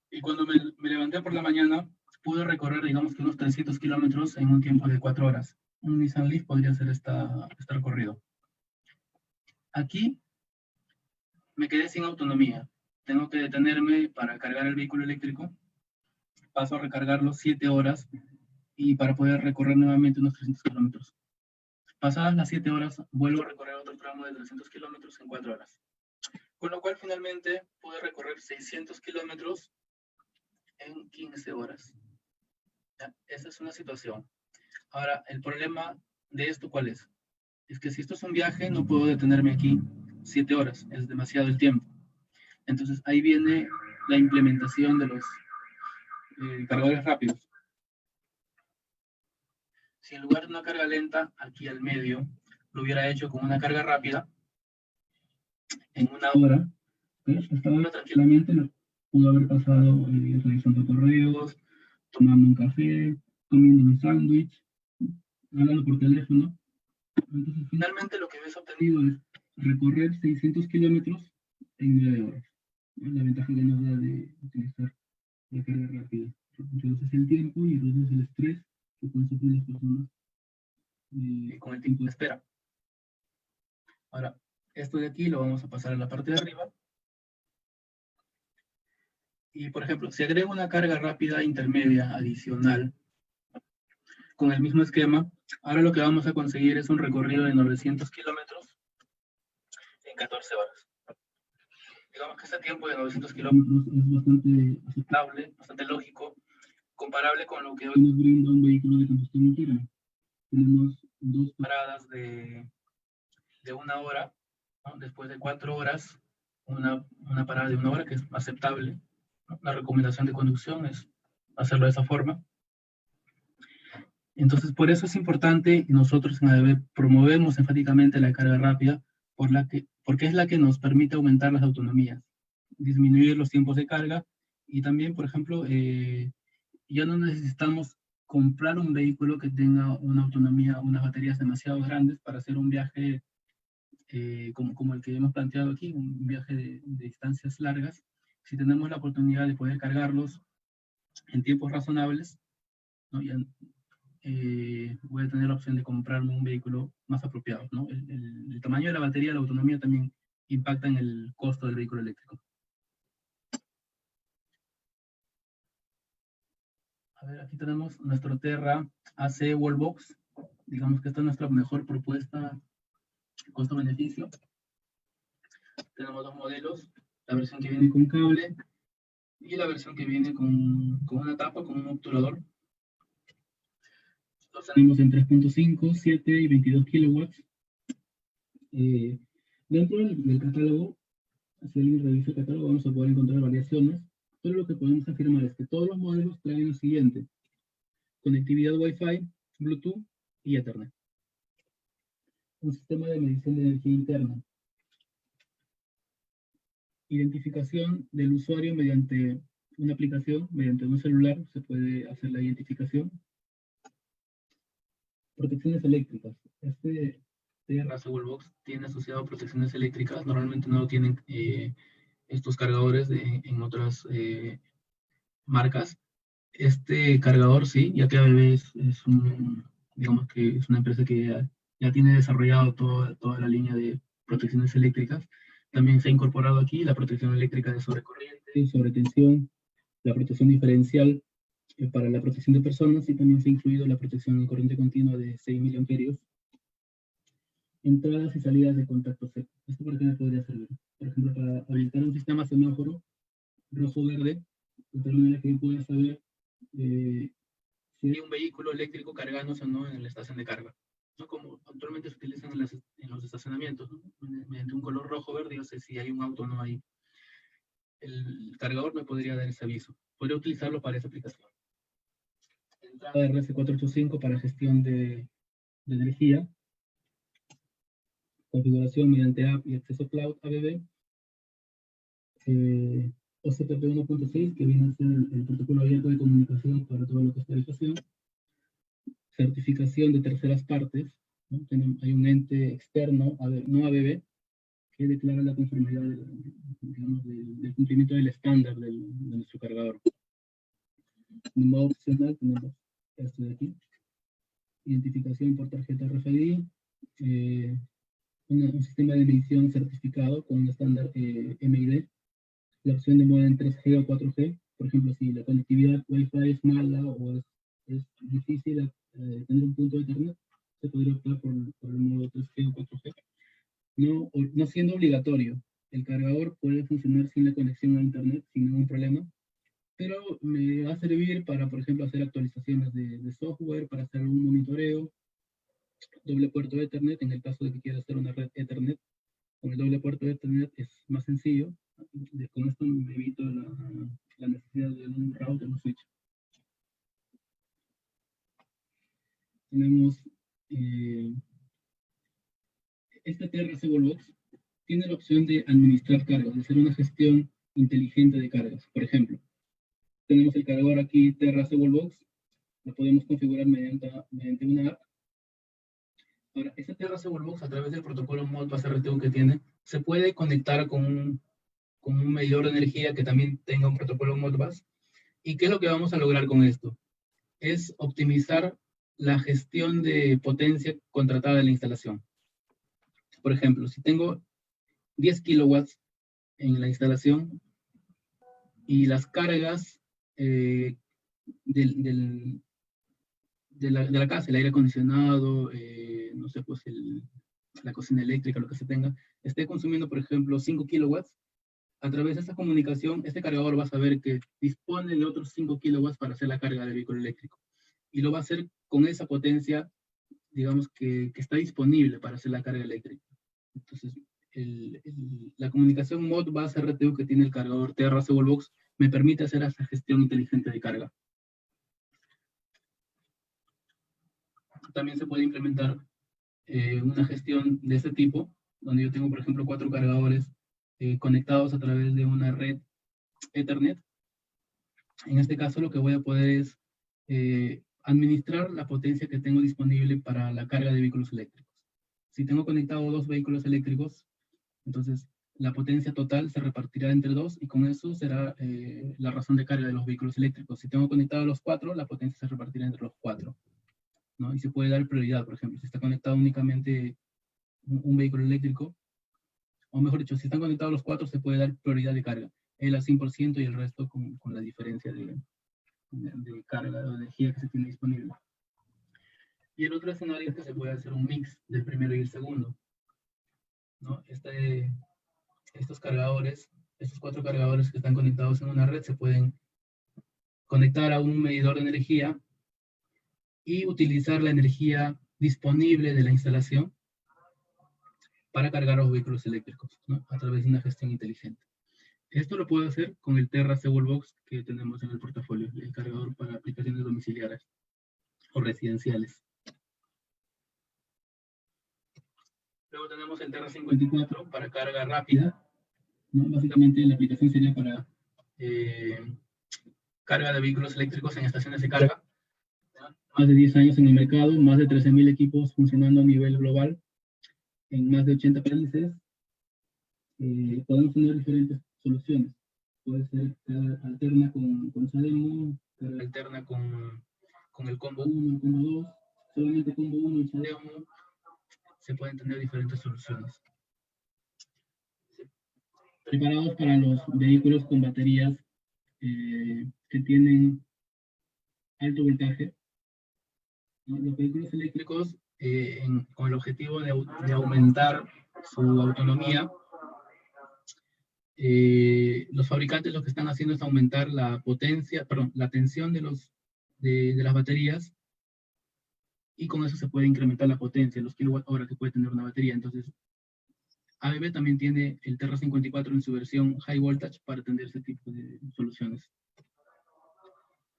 y cuando me levanté por la mañana, pude recorrer, digamos que unos 300 kilómetros en un tiempo de 4 horas. Un Nissan Leaf podría hacer este recorrido. Aquí me quedé sin autonomía. Tengo que detenerme para cargar el vehículo eléctrico. Paso a recargarlo 7 horas y para poder recorrer nuevamente unos 300 kilómetros. Pasadas las 7 horas, vuelvo a recorrer otro tramo de 300 kilómetros en 4 horas. Con lo cual, finalmente, pude recorrer 600 kilómetros en 15 horas. ¿Ya? Esa es una situación. Ahora, el problema de esto, ¿cuál es? Es que si esto es un viaje, no puedo detenerme aquí 7 horas. Es demasiado el tiempo. Entonces, ahí viene la implementación de los cargadores rápidos. Si en lugar de una carga lenta, aquí al medio, lo hubiera hecho con una carga rápida, en 1 hora, esta hora tranquilamente lo pudo haber pasado revisando correos, tomando un café, comiendo un sándwich, hablando por teléfono. Entonces, finalmente lo que ves obtenido es recorrer 600 kilómetros en 9 horas. La ventaja que nos da de utilizar la carga rápida. Reduces el tiempo y reduces el estrés que pueden sufrir las personas con el tiempo de espera. Ahora, esto de aquí lo vamos a pasar a la parte de arriba. Y, por ejemplo, si agrego una carga rápida intermedia adicional con el mismo esquema, ahora lo que vamos a conseguir es un recorrido de 900 kilómetros en 14 horas. Digamos que este tiempo de 900 kilómetros es bastante aceptable, bastante lógico, comparable con lo que hoy nos brinda un vehículo de combustión interna. tenemos 2 paradas de 1 hora, ¿no? Después de 4 horas, una parada de 1 hora, que es aceptable, ¿no? La recomendación de conducción es hacerlo de esa forma. Entonces, por eso es importante, y nosotros en ABB promovemos enfáticamente la carga rápida, porque es la que nos permite aumentar las autonomías, disminuir los tiempos de carga, y también, por ejemplo, ya no necesitamos comprar un vehículo que tenga una autonomía, unas baterías demasiado grandes para hacer un viaje como el que hemos planteado aquí, un viaje de distancias largas. Si tenemos la oportunidad de poder cargarlos en tiempos razonables, ¿no? Ya, voy a tener la opción de comprarme un vehículo más apropiado, ¿no? El tamaño de la batería, la autonomía también impacta en el costo del vehículo eléctrico. A ver, aquí tenemos nuestro Terra AC Wallbox. Digamos que esta es nuestra mejor propuesta costo-beneficio. Tenemos 2 modelos, la versión que viene con cable y la versión que viene con una tapa, con un obturador. Los tenemos en 3.5, 7 y 22 kilowatts. Dentro del catálogo, si alguien revisa el catálogo, vamos a poder encontrar variaciones, pero lo que podemos afirmar es que todos los modelos traen lo siguiente: conectividad Wi-Fi, Bluetooth y Ethernet. Un sistema de medición de energía interna. Identificación del usuario mediante una aplicación, mediante un celular, se puede hacer la identificación. Protecciones eléctricas. Este Terra AC Wallbox tiene asociado protecciones eléctricas. Normalmente no lo tienen estos cargadores en otras marcas. Este cargador sí, ya que ABB digamos que es una empresa que ya tiene desarrollado toda la línea de protecciones eléctricas. También se ha incorporado aquí la protección eléctrica de sobrecorriente, sobretensión, la protección diferencial para la protección de personas, y también se ha incluido la protección en corriente continua de 6 miliamperios. Entradas y salidas de contacto seco. ¿Esto para qué me podría servir? Por ejemplo, para habilitar un sistema semáforo rojo-verde, de tal manera que yo pueda saber si hay un vehículo eléctrico cargándose o no en la estación de carga, ¿no? Como actualmente se utilizan en los estacionamientos, ¿no? Mediante un color rojo-verde, yo sé si hay un auto o no ahí. El cargador me podría dar ese aviso. Podría utilizarlo para esa aplicación. Entrada de RS485 para gestión de energía. Configuración mediante app y acceso cloud ABB. OCPP 1.6, que viene a ser el protocolo abierto de comunicación para todo lo que es tarifación. Certificación de terceras partes, ¿no? Hay un ente externo, no ABB, que declara la conformidad del cumplimiento del estándar de nuestro cargador. En modo opcional tenemos esto de aquí. Identificación por tarjeta RFID. Un sistema de medición certificado con un estándar MID. La opción de modem 3G o 4G. Por ejemplo, si la conectividad Wi-Fi es mala o es difícil tener un punto de Ethernet, se podría optar por el modo 3G o 4G. No siendo obligatorio, el cargador puede funcionar sin la conexión a Internet sin ningún problema, pero me va a servir para, por ejemplo, hacer actualizaciones de software, para hacer un monitoreo, doble puerto Ethernet, en el caso de que quiera hacer una red Ethernet. Con el doble puerto Ethernet es más sencillo. Con esto me evito la necesidad de un router o un switch. Tenemos este Terra AC Wallbox tiene la opción de administrar cargas, de hacer una gestión inteligente de cargas. Por ejemplo, tenemos el cargador aquí Terra AC Wallbox, lo podemos configurar mediante una app. Ahora, este Terra AC Wallbox, a través del protocolo Modbus RTU que tiene, se puede conectar con un medidor de energía que también tenga un protocolo Modbus. ¿Y qué es lo que vamos a lograr con esto? Es optimizar la gestión de potencia contratada de la instalación. Por ejemplo, si tengo 10 kilowatts en la instalación y las cargas de la casa, el aire acondicionado, no sé, pues la cocina eléctrica, lo que se tenga, esté consumiendo, por ejemplo, 5 kilowatts, a través de esta comunicación, este cargador va a saber que dispone de otros 5 kilowatts para hacer la carga del vehículo eléctrico. Y lo va a hacer con esa potencia digamos, que está disponible para hacer la carga eléctrica. Entonces, la comunicación Modbus RTU que tiene el cargador TRC Wallbox me permite hacer esa gestión inteligente de carga. También se puede implementar una gestión de este tipo, donde yo tengo, por ejemplo, 4 cargadores conectados a través de una red Ethernet. En este caso, lo que voy a poder es administrar la potencia que tengo disponible para la carga de vehículos eléctricos. Si tengo conectado 2 vehículos eléctricos, entonces la potencia total se repartirá entre 2 y con eso será la razón de carga de los vehículos eléctricos. Si tengo conectado los 4, la potencia se repartirá entre los 4, ¿no? Y se puede dar prioridad, por ejemplo, si está conectado únicamente un vehículo eléctrico, o mejor dicho, si están conectados los 4, se puede dar prioridad de carga. Él al 100% y el resto con la diferencia de carga de energía que se tiene disponible. Y el otro escenario es que se puede hacer un mix del primero y el segundo, ¿no? Estos cargadores, estos 4 cargadores que están conectados en una red se pueden conectar a un medidor de energía y utilizar la energía disponible de la instalación para cargar los vehículos eléctricos, ¿no? A través de una gestión inteligente. Esto lo puedo hacer con el TRC Wallbox que tenemos en el portafolio, el cargador para aplicaciones domiciliarias o residenciales. Luego tenemos el TR54 para carga rápida, ¿no? Básicamente la aplicación sería para carga de vehículos eléctricos en estaciones de carga. Más de 10 años en el mercado, más de 13.000 equipos funcionando a nivel global en más de 80 países. Podemos tener diferentes soluciones. Puede ser carga alterna con CHAdeMO, carga alterna con el combo 1, el combo 2, solamente combo 1 y CHAdeMO. Se pueden tener diferentes soluciones. Preparados para los vehículos con baterías que tienen alto voltaje. Los vehículos eléctricos, con el objetivo de aumentar su autonomía, los fabricantes lo que están haciendo es aumentar la potencia, la tensión de las baterías, y con eso se puede incrementar la potencia, los kilowatt-hora que puede tener una batería. Entonces, ABB también tiene el TR54 en su versión High Voltage para atender ese tipo de soluciones.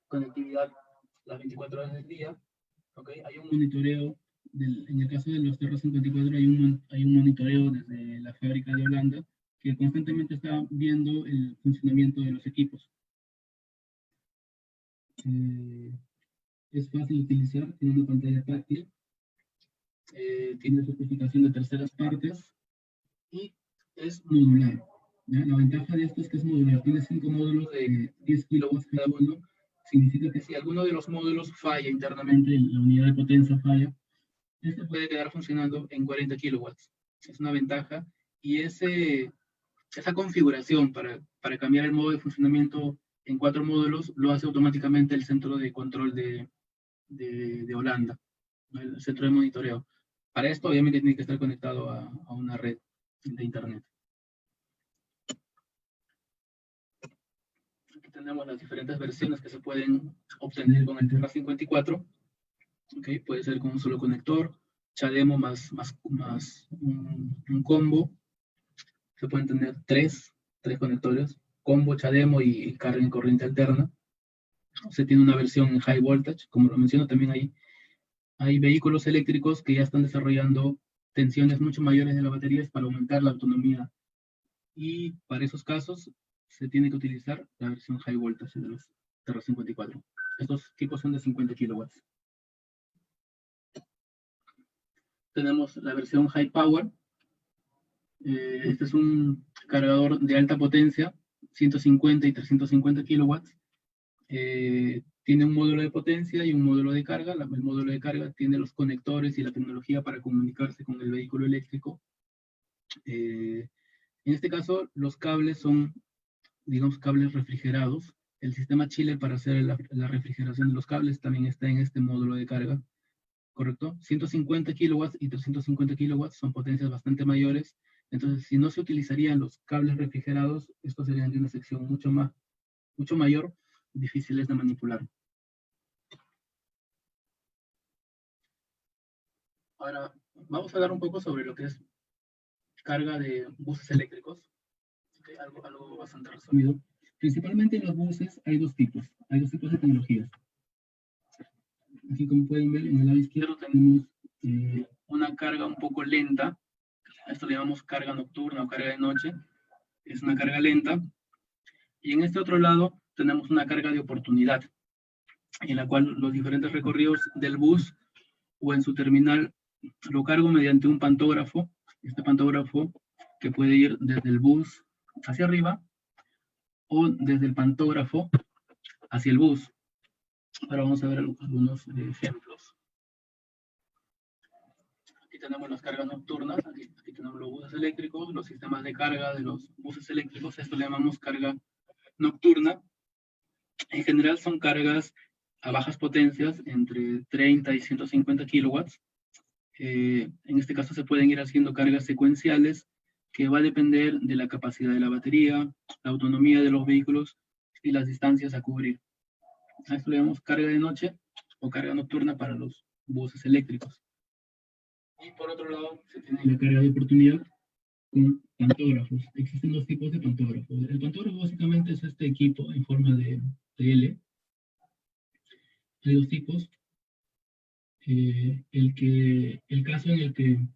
Conectividad las 24 horas del día. Okay. Hay un monitoreo, en el caso de los TR54 hay un monitoreo desde la fábrica de Holanda que constantemente está viendo el funcionamiento de los equipos. Es fácil de utilizar, tiene una pantalla táctil, tiene certificación de terceras partes y es modular, ¿ya? La ventaja de esto es que es modular, tiene 5 módulos de 10 kilowatts cada uno. Significa que si alguno de los módulos falla internamente, la unidad de potencia falla, este puede quedar funcionando en 40 kilowatts. Es una ventaja, y esa configuración para cambiar el modo de funcionamiento en 4 módulos lo hace automáticamente el centro de control de Holanda, ¿no? El centro de monitoreo. Para esto obviamente tiene que estar conectado a una red de internet. Aquí tenemos las diferentes versiones que se pueden obtener con el TR54. Okay, puede ser con un solo conector, CHAdeMO más un combo. Se pueden tener tres conectores, combo, CHAdeMO y carga en corriente alterna. Se tiene una versión en High Voltage, como lo menciono, también hay vehículos eléctricos que ya están desarrollando tensiones mucho mayores de las baterías para aumentar la autonomía. Y para esos casos se tiene que utilizar la versión High Voltage de los TR54. Estos equipos son de 50 kilowatts. Tenemos la versión High Power. Este es un cargador de alta potencia, 150 y 350 kilowatts. Tiene un módulo de potencia y un módulo de carga. El módulo de carga tiene los conectores y la tecnología para comunicarse con el vehículo eléctrico. En este caso, los cables son, digamos, cables refrigerados. El sistema chiller para hacer la refrigeración de los cables también está en este módulo de carga, ¿correcto? 150 kilowatts y 350 kilowatts son potencias bastante mayores. Entonces, si no se utilizarían los cables refrigerados, estos serían de una sección mucho mayor, difíciles de manipular. Ahora, vamos a hablar un poco sobre lo que es carga de buses eléctricos. Okay, algo bastante resumido. Principalmente en los buses hay dos tipos de tecnologías. Aquí, como pueden ver, en el lado izquierdo tenemos una carga un poco lenta. A esto le llamamos carga nocturna o carga de noche. Es una carga lenta. Y en este otro lado tenemos una carga de oportunidad, en la cual los diferentes recorridos del bus o en su terminal lo cargo mediante un pantógrafo. Este pantógrafo que puede ir desde el bus hacia arriba o desde el pantógrafo hacia el bus. Ahora vamos a ver algunos ejemplos. Aquí tenemos las cargas nocturnas, aquí tenemos los buses eléctricos, los sistemas de carga de los buses eléctricos. Esto le llamamos carga nocturna. En general son cargas a bajas potencias, entre 30 y 150 kilowatts. En este caso se pueden ir haciendo cargas secuenciales, que va a depender de la capacidad de la batería, la autonomía de los vehículos y las distancias a cubrir. A esto le llamamos carga de noche o carga nocturna para los buses eléctricos. Y por otro lado, se tiene la carga de oportunidad con pantógrafos. Existen dos tipos de pantógrafos. El pantógrafo básicamente es este equipo en forma de L. Hay dos tipos. El caso en el que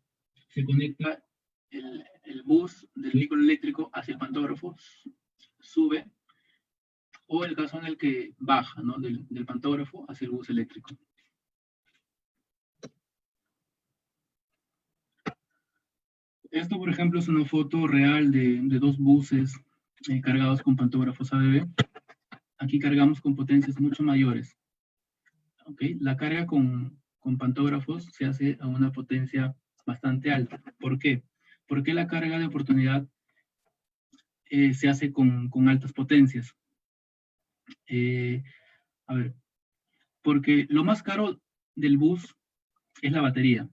se conecta el bus del vehículo eléctrico hacia el pantógrafo, sube, o el caso en el que baja, ¿no? del pantógrafo hacia el bus eléctrico. Esto, por ejemplo, es una foto real de dos buses cargados con pantógrafos ABB. Aquí cargamos con potencias mucho mayores. ¿Okay? La carga con pantógrafos se hace a una potencia bastante alta. ¿Por qué? Porque la carga de oportunidad se hace con altas potencias. A ver, porque lo más caro del bus es la batería.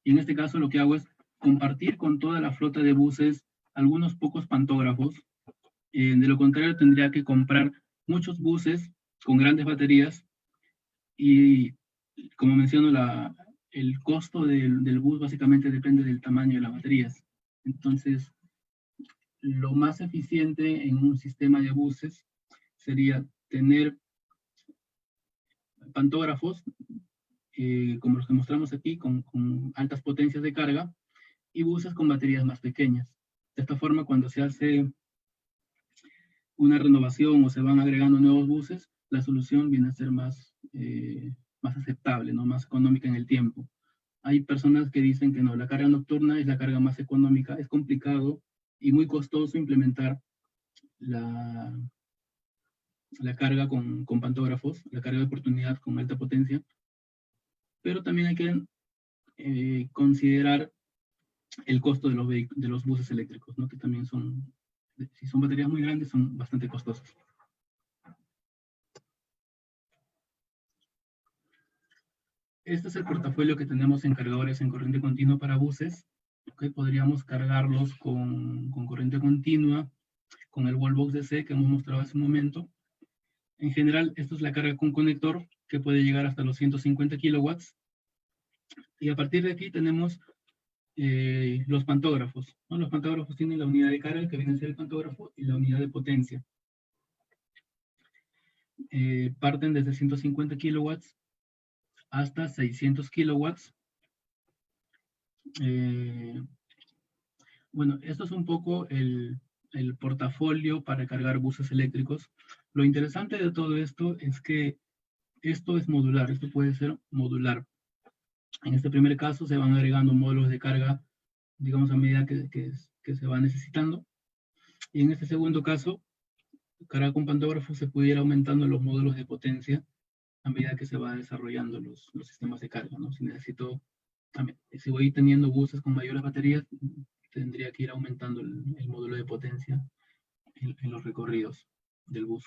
Y en este caso lo que hago es compartir con toda la flota de buses algunos pocos pantógrafos. De lo contrario tendría que comprar muchos buses con grandes baterías y, como menciono, el costo del bus básicamente depende del tamaño de las baterías. Entonces, lo más eficiente en un sistema de buses sería tener pantógrafos, como los que mostramos aquí, con altas potencias de carga, y buses con baterías más pequeñas. De esta forma, cuando se hace una renovación o se van agregando nuevos buses, la solución viene a ser más aceptable, ¿no? Más económica en el tiempo. Hay personas que dicen que no, la carga nocturna es la carga más económica. Es complicado y muy costoso implementar la carga con pantógrafos, la carga de oportunidad con alta potencia, pero también hay que considerar el costo de los buses eléctricos, ¿no? Que también son, si son baterías muy grandes, son bastante costosas. Este es el portafolio que tenemos en cargadores en corriente continua para buses. Okay, podríamos cargarlos con corriente continua, con el wallbox DC que hemos mostrado hace un momento. En general, esto es la carga con conector, que puede llegar hasta los 150 kilowatts. Y a partir de aquí tenemos los pantógrafos, ¿no? Los pantógrafos tienen la unidad de carga, que viene a ser el pantógrafo, y la unidad de potencia. Parten desde 150 kilowatts hasta 600 kilowatts. Bueno, esto es un poco el portafolio para cargar buses eléctricos. Lo interesante de todo esto es que esto es modular, esto puede ser modular. En este primer caso se van agregando módulos de carga, digamos, a medida que se va necesitando. Y en este segundo caso, carga con pantógrafo, se puede ir aumentando los módulos de potencia a medida que se va desarrollando los sistemas de carga, ¿no? Si necesito, si voy teniendo buses con mayores baterías, tendría que ir aumentando el módulo de potencia en los recorridos del bus.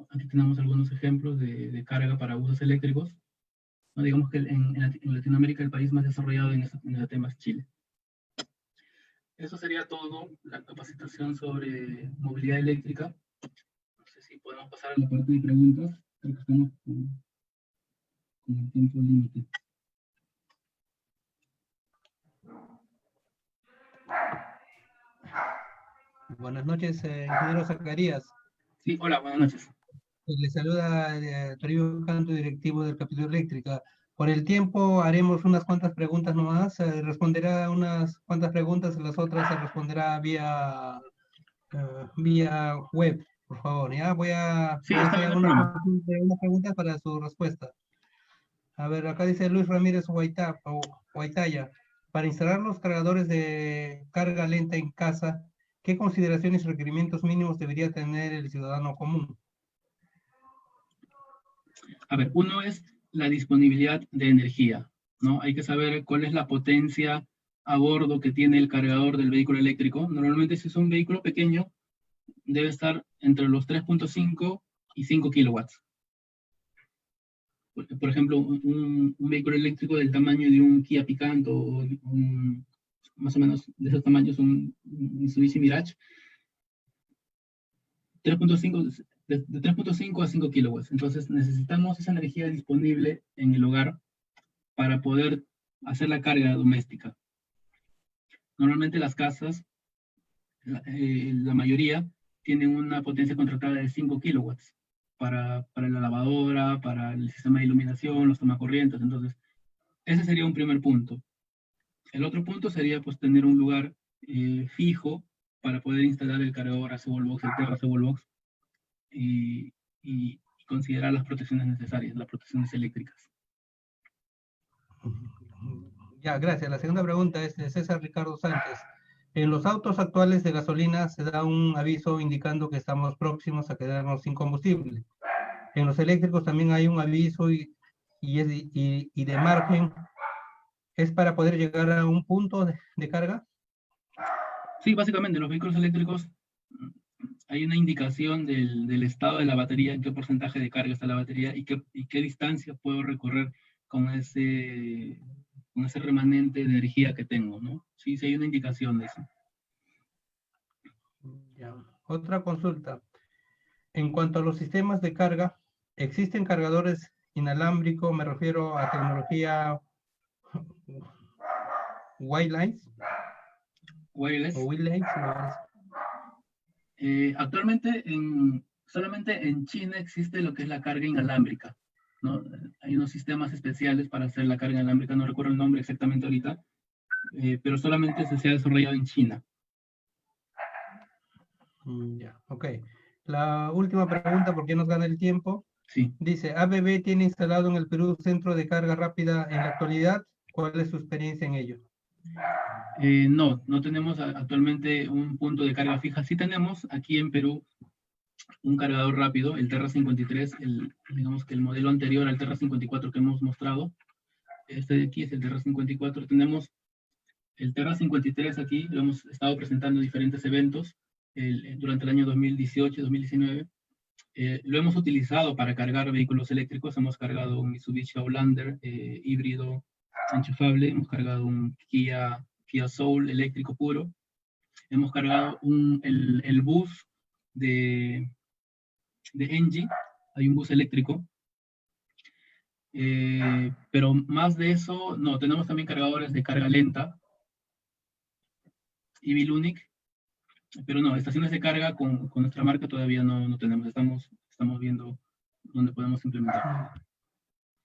Aquí tenemos algunos ejemplos de carga para buses eléctricos. No, digamos que en Latinoamérica el país más desarrollado en este tema es Chile. Eso sería todo, la capacitación sobre movilidad eléctrica. No sé si podemos pasar a la parte de preguntas. Creo que estamos con el tiempo límite. Buenas noches, ingeniero Zacarías. Sí, hola, buenas noches. Le saluda Toribio Canto, directivo del Capítulo Eléctrica. Por el tiempo haremos unas cuantas preguntas nomás. Responderá unas cuantas preguntas, las otras se responderá vía web, por favor. Ya voy a Sí, está hacer bien, algunas preguntas para su respuesta. A ver, acá dice Luis Ramírez Huaytaya. Para instalar los cargadores de carga lenta en casa, ¿qué consideraciones y requerimientos mínimos debería tener el ciudadano común? A ver, uno es la disponibilidad de energía, ¿no? Hay que saber cuál es la potencia a bordo que tiene el cargador del vehículo eléctrico. Normalmente, si es un vehículo pequeño, debe estar entre los 3.5 y 5 kilowatts. Por ejemplo, un vehículo eléctrico del tamaño de un Kia Picanto o más o menos de esos tamaños, un Mitsubishi Mirage, 3.5 de 3.5 a 5 kilowatts. Entonces necesitamos esa energía disponible en el hogar para poder hacer la carga doméstica. Normalmente las casas, la mayoría, tienen una potencia contratada de 5 kilowatts para la lavadora, para el sistema de iluminación, los tomacorrientes. Entonces, ese sería un primer punto. El otro punto sería pues tener un lugar fijo para poder instalar el cargador AC Wallbox, el Terra AC Wallbox, y considerar las protecciones necesarias, las protecciones eléctricas. Ya, gracias. La segunda pregunta es de César Ricardo Sánchez. En los autos actuales de gasolina se da un aviso indicando que estamos próximos a quedarnos sin combustible. En los eléctricos también hay un aviso y de margen. ¿Es para poder llegar a un punto de carga? Sí, básicamente en los vehículos eléctricos hay una indicación del estado de la batería, en qué porcentaje de carga está la batería y qué distancia puedo recorrer con ese remanente de energía que tengo, ¿no? Sí, sí hay una indicación de eso. Ya. Otra consulta. En cuanto a los sistemas de carga, ¿existen cargadores inalámbricos? Me refiero a tecnología wireless. Wireless. O wireless, Actualmente solamente en China existe lo que es la carga inalámbrica, ¿no? Hay unos sistemas especiales para hacer la carga inalámbrica, no recuerdo el nombre exactamente ahorita, pero solamente se ha desarrollado en China. Ya, ok. La última pregunta, porque nos gana el tiempo. Sí. Dice, ABB tiene instalado en el Perú centro de carga rápida en la actualidad. ¿Cuál es su experiencia en ello? No tenemos actualmente un punto de carga fija. Sí tenemos aquí en Perú un cargador rápido, el Terra 53, digamos que el modelo anterior al Terra 54 que hemos mostrado. Este de aquí es el Terra 54. Tenemos el Terra 53 aquí, lo hemos estado presentando en diferentes eventos durante el año 2018-2019. Lo hemos utilizado para cargar vehículos eléctricos. Hemos cargado un Mitsubishi Outlander híbrido enchufable, hemos cargado un Kia Soul eléctrico puro, hemos cargado el bus de Engie, hay un bus eléctrico, pero más de eso, no, tenemos también cargadores de carga lenta, EV-Lunic, pero no, estaciones de carga con nuestra marca todavía no tenemos, estamos viendo dónde podemos implementar.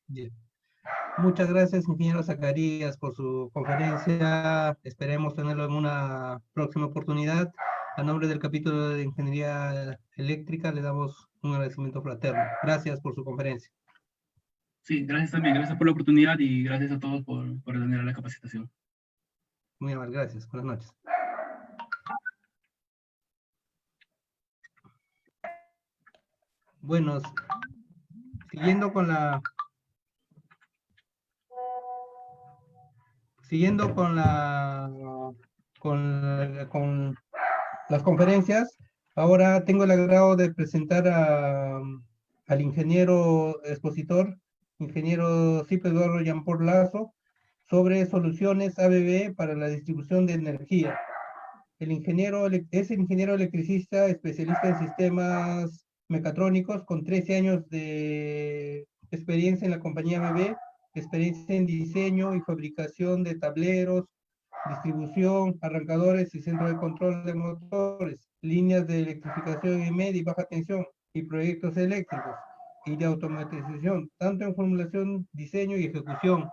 Bien. Muchas gracias, ingeniero Zacarías, por su conferencia. Esperemos tenerlo en una próxima oportunidad. A nombre del capítulo de Ingeniería Eléctrica, le damos un agradecimiento fraterno. Gracias por su conferencia. Sí, gracias también. Gracias por la oportunidad y gracias a todos por atender a la capacitación. Muy amable, gracias. Buenas noches. Bueno, siguiendo con las conferencias, ahora tengo el agrado de presentar al ingeniero expositor, ingeniero Cipe Eduardo Yampor Lazo, sobre soluciones ABB para la distribución de energía. Es el ingeniero electricista, especialista en sistemas mecatrónicos con 13 años de experiencia en la compañía ABB, experiencia en diseño y fabricación de tableros, distribución, arrancadores y centro de control de motores, líneas de electrificación en media y baja tensión y proyectos eléctricos y de automatización, tanto en formulación, diseño y ejecución.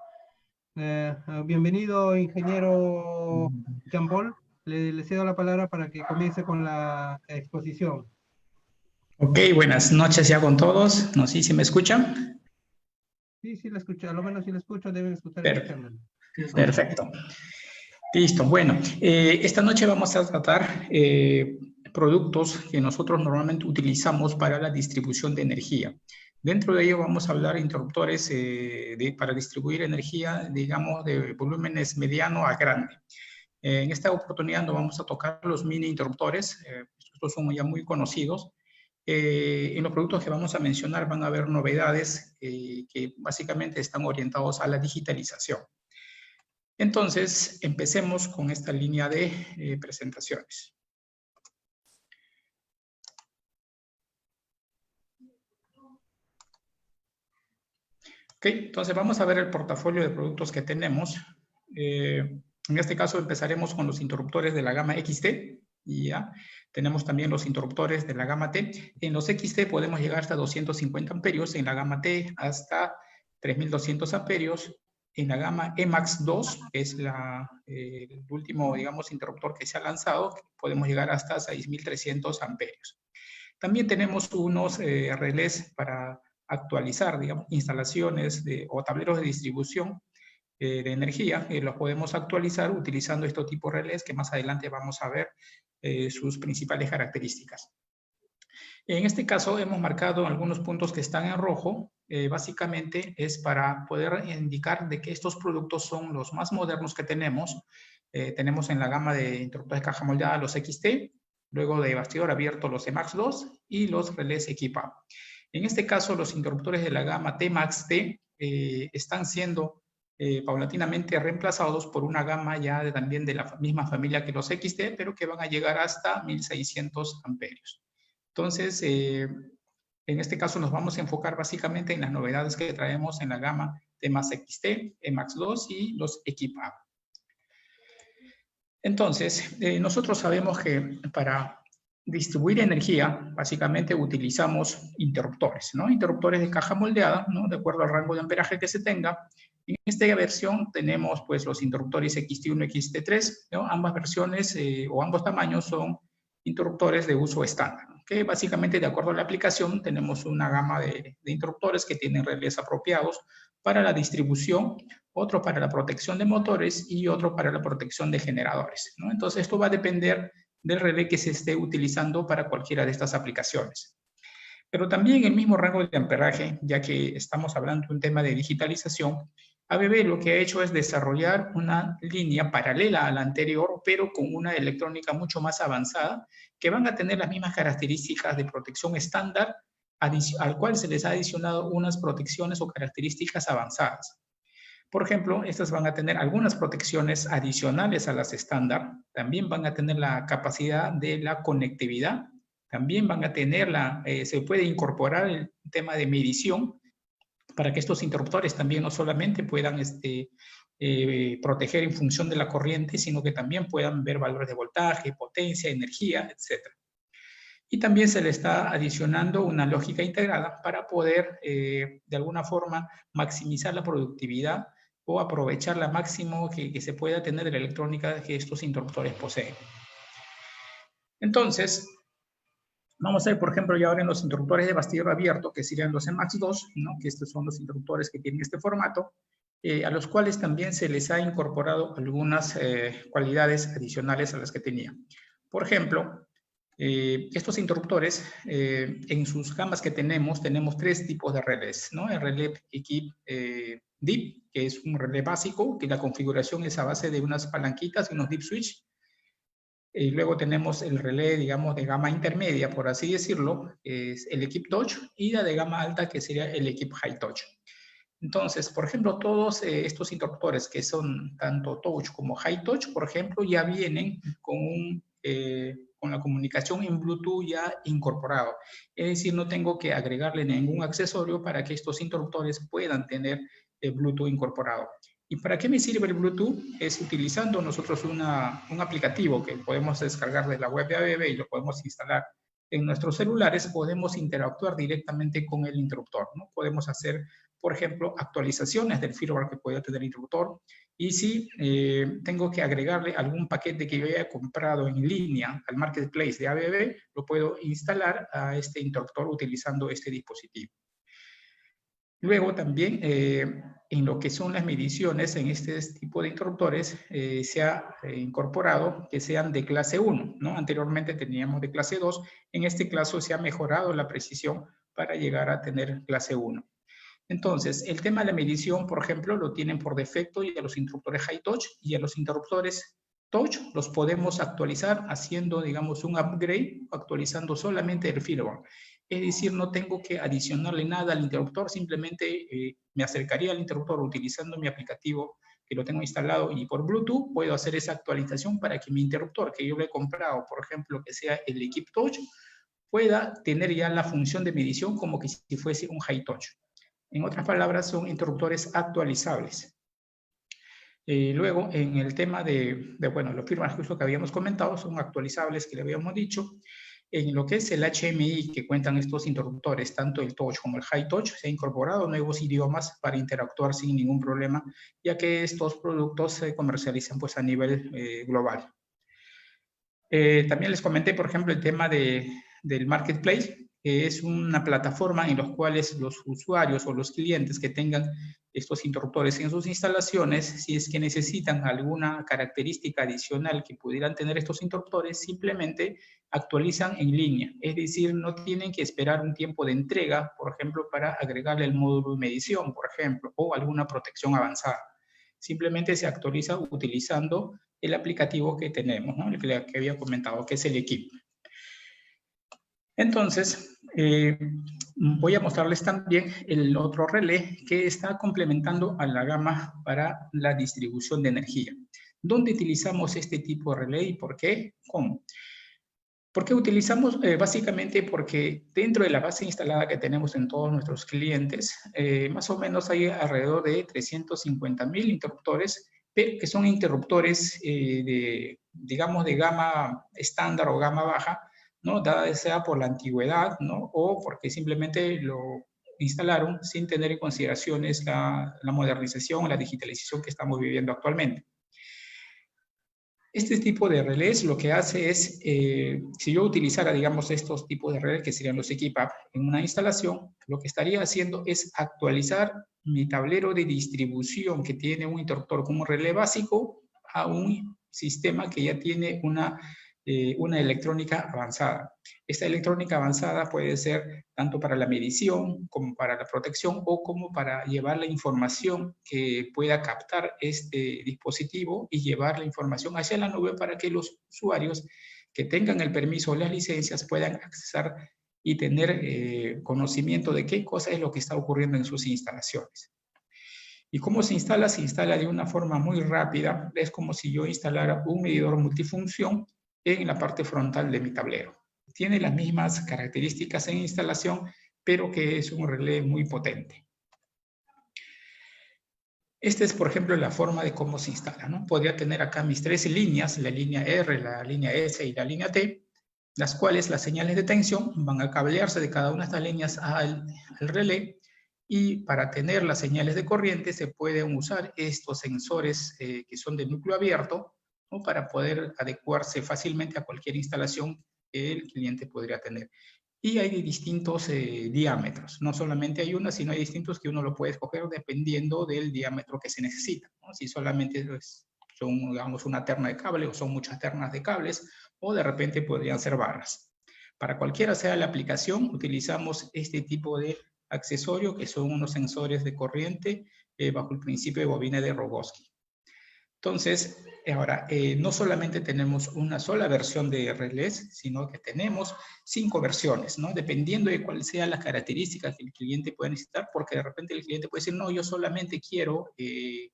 Bienvenido, ingeniero Jean-Paul. Le cedo la palabra para que comience con la exposición. Ok, buenas noches ya con todos. No sé si me escuchan. Sí, sí la escucho. A lo menos si la escucho, deben escuchar escuchándolo. Perfecto. Listo. Bueno, esta noche vamos a tratar productos que nosotros normalmente utilizamos para la distribución de energía. Dentro de ello vamos a hablar de interruptores para distribuir energía, digamos, de volúmenes mediano a grande. En esta oportunidad no vamos a tocar los mini interruptores, estos son ya muy conocidos. En los productos que vamos a mencionar van a haber novedades que básicamente están orientados a la digitalización. Entonces, empecemos con esta línea de presentaciones. Ok, entonces vamos a ver el portafolio de productos que tenemos. En este caso empezaremos con los interruptores de la gama XT. Ya tenemos también los interruptores de la gama T. En los XT podemos llegar hasta 250 amperios, en la gama T hasta 3200 amperios. En la gama EMAX 2, que es el último, digamos, interruptor que se ha lanzado, podemos llegar hasta 6300 amperios. También tenemos unos relés para actualizar, digamos, instalaciones o tableros de distribución de energía, los podemos actualizar utilizando este tipo de relés que más adelante vamos a ver sus principales características. En este caso hemos marcado algunos puntos que están en rojo, básicamente es para poder indicar de que estos productos son los más modernos que tenemos. Tenemos en la gama de interruptores de caja moldeada los XT, luego de bastidor abierto los EMAX 2 y los relés equipados. En este caso, los interruptores de la gama T-Max-T están siendo paulatinamente reemplazados por una gama ya también de la misma familia que los XT, pero que van a llegar hasta 1600 amperios. Entonces, en este caso nos vamos a enfocar básicamente en las novedades que traemos en la gama T-Max-XT, EMAX 2 y los equipados. Entonces, nosotros sabemos que para distribuir energía, básicamente utilizamos interruptores, ¿no? Interruptores de caja moldeada, ¿no? De acuerdo al rango de amperaje que se tenga. En esta versión tenemos, pues, los interruptores XT1 y XT3, ¿no? Ambas versiones o ambos tamaños son interruptores de uso estándar, ¿no? Que básicamente, de acuerdo a la aplicación, tenemos una gama de interruptores que tienen relés apropiados para la distribución, otro para la protección de motores y otro para la protección de generadores, ¿no? Entonces, esto va a depender del relé que se esté utilizando para cualquiera de estas aplicaciones. Pero también el mismo rango de amperaje, ya que estamos hablando de un tema de digitalización, ABB lo que ha hecho es desarrollar una línea paralela a la anterior, pero con una electrónica mucho más avanzada, que van a tener las mismas características de protección estándar, al cual se les ha adicionado unas protecciones o características avanzadas. Por ejemplo, estas van a tener algunas protecciones adicionales a las estándar, también van a tener la capacidad de la conectividad, también van a tener se puede incorporar el tema de medición para que estos interruptores también no solamente puedan proteger en función de la corriente, sino que también puedan ver valores de voltaje, potencia, energía, etc. Y también se le está adicionando una lógica integrada para poder, de alguna forma, maximizar la productividad o aprovechar la máximo que se pueda tener de la electrónica que estos interruptores poseen. Entonces, vamos a ver, por ejemplo, ya ahora en los interruptores de bastidor abierto, que serían los EMAX 2, ¿no? Que estos son los interruptores que tienen este formato, a los cuales también se les ha incorporado algunas cualidades adicionales a las que tenía. Por ejemplo, estos interruptores, en sus gamas que tenemos tres tipos de relés, ¿no? El relé DIP, que es un relé básico, que la configuración es a base de unas palanquitas y unos dip switch. Y luego tenemos el relé, digamos, de gama intermedia, por así decirlo, es el Equip Touch, y la de gama alta, que sería el Equip High Touch. Entonces, por ejemplo, todos estos interruptores que son tanto Touch como High Touch, por ejemplo, ya vienen con con la comunicación en Bluetooth ya incorporado. Es decir, no tengo que agregarle ningún accesorio para que estos interruptores puedan tener el Bluetooth incorporado. ¿Y para qué me sirve el Bluetooth? Es utilizando nosotros un aplicativo que podemos descargar de la web de ABB y lo podemos instalar en nuestros celulares, podemos interactuar directamente con el interruptor, ¿no? Podemos hacer, por ejemplo, actualizaciones del firmware que pueda tener el interruptor, y si tengo que agregarle algún paquete que yo haya comprado en línea al marketplace de ABB, lo puedo instalar a este interruptor utilizando este dispositivo. Luego también en lo que son las mediciones en este tipo de interruptores se ha incorporado que sean de clase 1, ¿no? Anteriormente teníamos de clase 2, en este caso se ha mejorado la precisión para llegar a tener clase 1. Entonces, el tema de la medición, por ejemplo, lo tienen por defecto y a los interruptores High Touch y a los interruptores Touch los podemos actualizar haciendo, digamos, un upgrade, actualizando solamente el firmware. Es decir, no tengo que adicionarle nada al interruptor, simplemente me acercaría al interruptor utilizando mi aplicativo que lo tengo instalado y por Bluetooth puedo hacer esa actualización para que mi interruptor que yo le he comprado, por ejemplo, que sea el Equip Touch, pueda tener ya la función de medición como que si fuese un High Touch. En otras palabras, son interruptores actualizables. Luego, en el tema bueno, los firmwares justo que habíamos comentado, son actualizables, que le habíamos dicho. En lo que es el HMI que cuentan estos interruptores, tanto el Touch como el High Touch, se han incorporado nuevos idiomas para interactuar sin ningún problema, ya que estos productos se comercializan pues, a nivel global. También les comenté, por ejemplo, el tema del Marketplace, que es una plataforma en la cual los usuarios o los clientes que tengan estos interruptores en sus instalaciones, si es que necesitan alguna característica adicional que pudieran tener estos interruptores, simplemente actualizan en línea. Es decir, no tienen que esperar un tiempo de entrega, por ejemplo, para agregarle el módulo de medición, por ejemplo, o alguna protección avanzada. Simplemente se actualiza utilizando el aplicativo que tenemos, ¿no? El que había comentado, que es el Equip. Entonces, voy a mostrarles también el otro relé que está complementando a la gama para la distribución de energía. ¿Dónde utilizamos este tipo de relé y por qué? ¿Cómo? ¿Por qué utilizamos? Básicamente porque dentro de la base instalada que tenemos en todos nuestros clientes, más o menos hay alrededor de 350.000 interruptores, pero que son interruptores, digamos, de gama estándar o gama baja, ¿no? Dada sea por la antigüedad, ¿no? O porque simplemente lo instalaron sin tener en consideraciones la modernización, la digitalización que estamos viviendo actualmente. Este tipo de relés lo que hace es, si yo utilizara, digamos, estos tipos de relés, que serían los Equip-Up, en una instalación, lo que estaría haciendo es actualizar mi tablero de distribución que tiene un interruptor como relé básico a un sistema que ya tiene una electrónica avanzada. Esta electrónica avanzada puede ser tanto para la medición como para la protección o como para llevar la información que pueda captar este dispositivo y llevar la información hacia la nube para que los usuarios que tengan el permiso o las licencias puedan accesar y tener conocimiento de qué cosa es lo que está ocurriendo en sus instalaciones. ¿Y cómo se instala? Se instala de una forma muy rápida. Es como si yo instalara un medidor multifunción en la parte frontal de mi tablero. Tiene las mismas características en instalación, pero que es un relé muy potente. Esta es, por ejemplo, la forma de cómo se instala, ¿no? Podría tener acá mis 3 líneas, la línea R, la línea S y la línea T, las cuales las señales de tensión van a cablearse de cada una de estas líneas al relé, y para tener las señales de corriente se pueden usar estos sensores que son de núcleo abierto, ¿no? Para poder adecuarse fácilmente a cualquier instalación que el cliente podría tener. Y hay de distintos diámetros, no solamente hay una, sino hay distintos que uno lo puede escoger dependiendo del diámetro que se necesita, ¿no? Si solamente son, digamos, una terna de cable o son muchas ternas de cables, o de repente podrían ser barras. Para cualquiera sea la aplicación, utilizamos este tipo de accesorio que son unos sensores de corriente bajo el principio de bobina de Rogowski. Entonces, ahora, no solamente tenemos una sola versión de relés, sino que tenemos 5 versiones, ¿no? Dependiendo de cuáles sean las características que el cliente pueda necesitar, porque de repente el cliente puede decir, no, yo solamente quiero que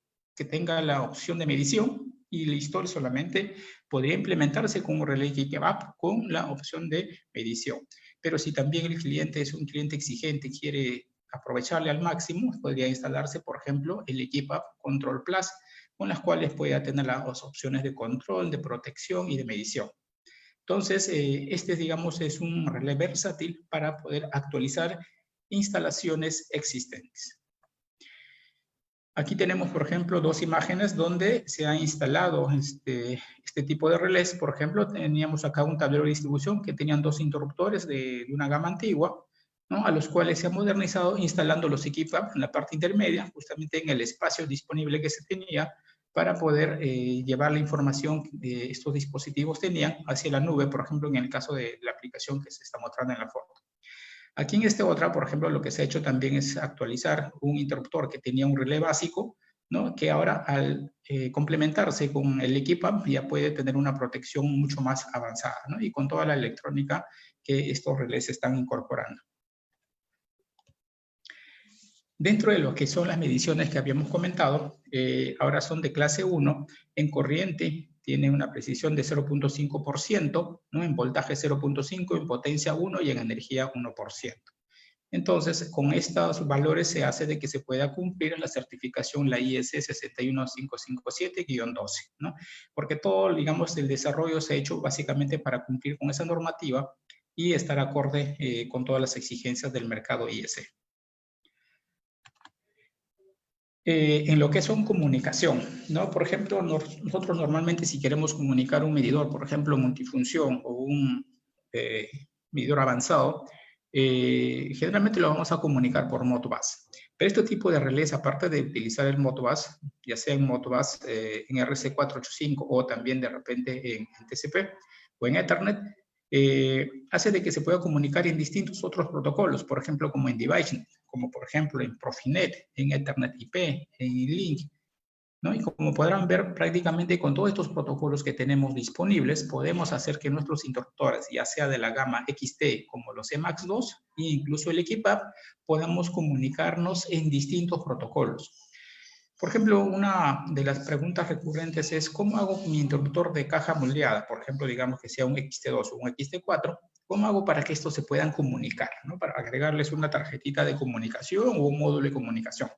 tenga la opción de medición, y listo, solamente podría implementarse con un relé Gigabit con la opción de medición. Pero si también el cliente es un cliente exigente, quiere aprovecharle al máximo, podría instalarse, por ejemplo, el Equipap Control Plus, con las cuales pueda tener las opciones de control, de protección y de medición. Entonces, este, digamos, es un relé versátil para poder actualizar instalaciones existentes. Aquí tenemos, por ejemplo, dos imágenes donde se ha instalado este tipo de relés. Por ejemplo, teníamos acá un tablero de distribución que tenían dos interruptores de una gama antigua, ¿no? A los cuales se ha modernizado instalando los Equipap en la parte intermedia, justamente en el espacio disponible que se tenía para poder llevar la información que estos dispositivos tenían hacia la nube, por ejemplo, en el caso de la aplicación que se está mostrando en la foto. Aquí en esta otra, por ejemplo, lo que se ha hecho también es actualizar un interruptor que tenía un relé básico, ¿no? Que ahora al complementarse con el Equipap ya puede tener una protección mucho más avanzada, ¿no? Y con toda la electrónica que estos relés están incorporando. Dentro de lo que son las mediciones que habíamos comentado, ahora son de clase 1, en corriente tiene una precisión de 0.5%, ¿no? En voltaje 0.5, en potencia 1 y en energía 1%. Entonces, con estos valores se hace de que se pueda cumplir la certificación, la IS 61557-12, ¿no? Porque todo, digamos, el desarrollo se ha hecho básicamente para cumplir con esa normativa y estar acorde con todas las exigencias del mercado IS. En lo que son comunicación, ¿no? Por ejemplo, nosotros normalmente si queremos comunicar un medidor, por ejemplo, multifunción o un medidor avanzado, generalmente lo vamos a comunicar por Modbus. Pero este tipo de relés, aparte de utilizar el Modbus, ya sea en Modbus en RC485 o también de repente en TCP o en Ethernet, hace de que se pueda comunicar en distintos otros protocolos, por ejemplo, como en DeviceNet, como por ejemplo en Profinet, en Ethernet IP, en Link, ¿no? Y como podrán ver, prácticamente con todos estos protocolos que tenemos disponibles, podemos hacer que nuestros interruptores, ya sea de la gama XT como los EMAX2 e incluso el Equipap, podamos comunicarnos en distintos protocolos. Por ejemplo, una de las preguntas recurrentes es, ¿cómo hago mi interruptor de caja moldeada? Por ejemplo, digamos que sea un XT2 o un XT4, ¿cómo hago para que estos se puedan comunicar, ¿no? Para agregarles una tarjetita de comunicación o un módulo de comunicación.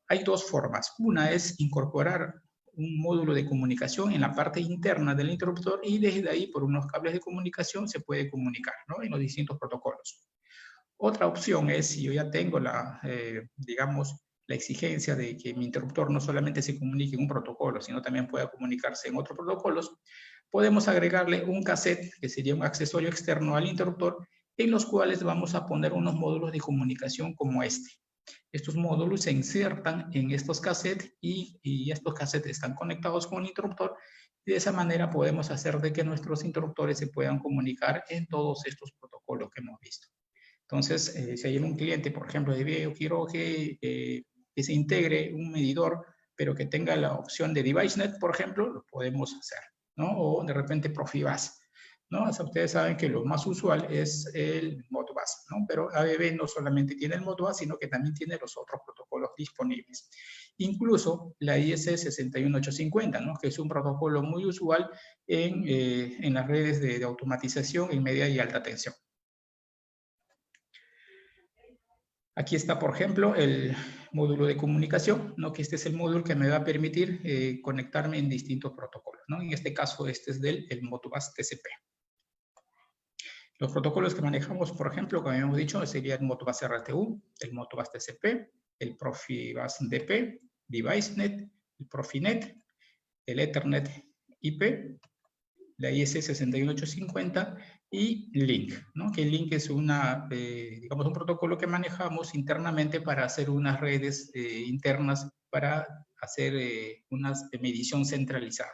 Hay dos formas. Una es incorporar un módulo de comunicación en la parte interna del interruptor y desde ahí, por unos cables de comunicación, se puede comunicar, ¿no? En los distintos protocolos. Otra opción es, si yo ya tengo digamos, la exigencia de que mi interruptor no solamente se comunique en un protocolo, sino también pueda comunicarse en otros protocolos, podemos agregarle un cassette, que sería un accesorio externo al interruptor, en los cuales vamos a poner unos módulos de comunicación como este. Estos módulos se insertan en estos cassettes y estos cassettes están conectados con el interruptor y de esa manera podemos hacer de que nuestros interruptores se puedan comunicar en todos estos protocolos que hemos visto. Entonces, si hay un cliente, por ejemplo, de yo quiero que se integre un medidor, pero que tenga la opción de DeviceNet, por ejemplo, lo podemos hacer, ¿no? O de repente Profibus, ¿no? O sea, ustedes saben que lo más usual es el Modbus, ¿no? Pero ABB no solamente tiene el Modbus, sino que también tiene los otros protocolos disponibles. Incluso la IS 61850, ¿no? Que es un protocolo muy usual en las redes de automatización en media y alta tensión. Aquí está, por ejemplo, el módulo de comunicación, ¿no? Que este es el módulo que me va a permitir conectarme en distintos protocolos, ¿no? En este caso, este es del Modbus TCP. Los protocolos que manejamos, por ejemplo, como habíamos dicho, sería el Modbus RTU, el Modbus TCP, el Profibus DP, DeviceNet, el Profinet, el Ethernet IP, la IS 61850 y Link, ¿no? Que Link es digamos, un protocolo que manejamos internamente para hacer unas redes internas para hacer una medición centralizada.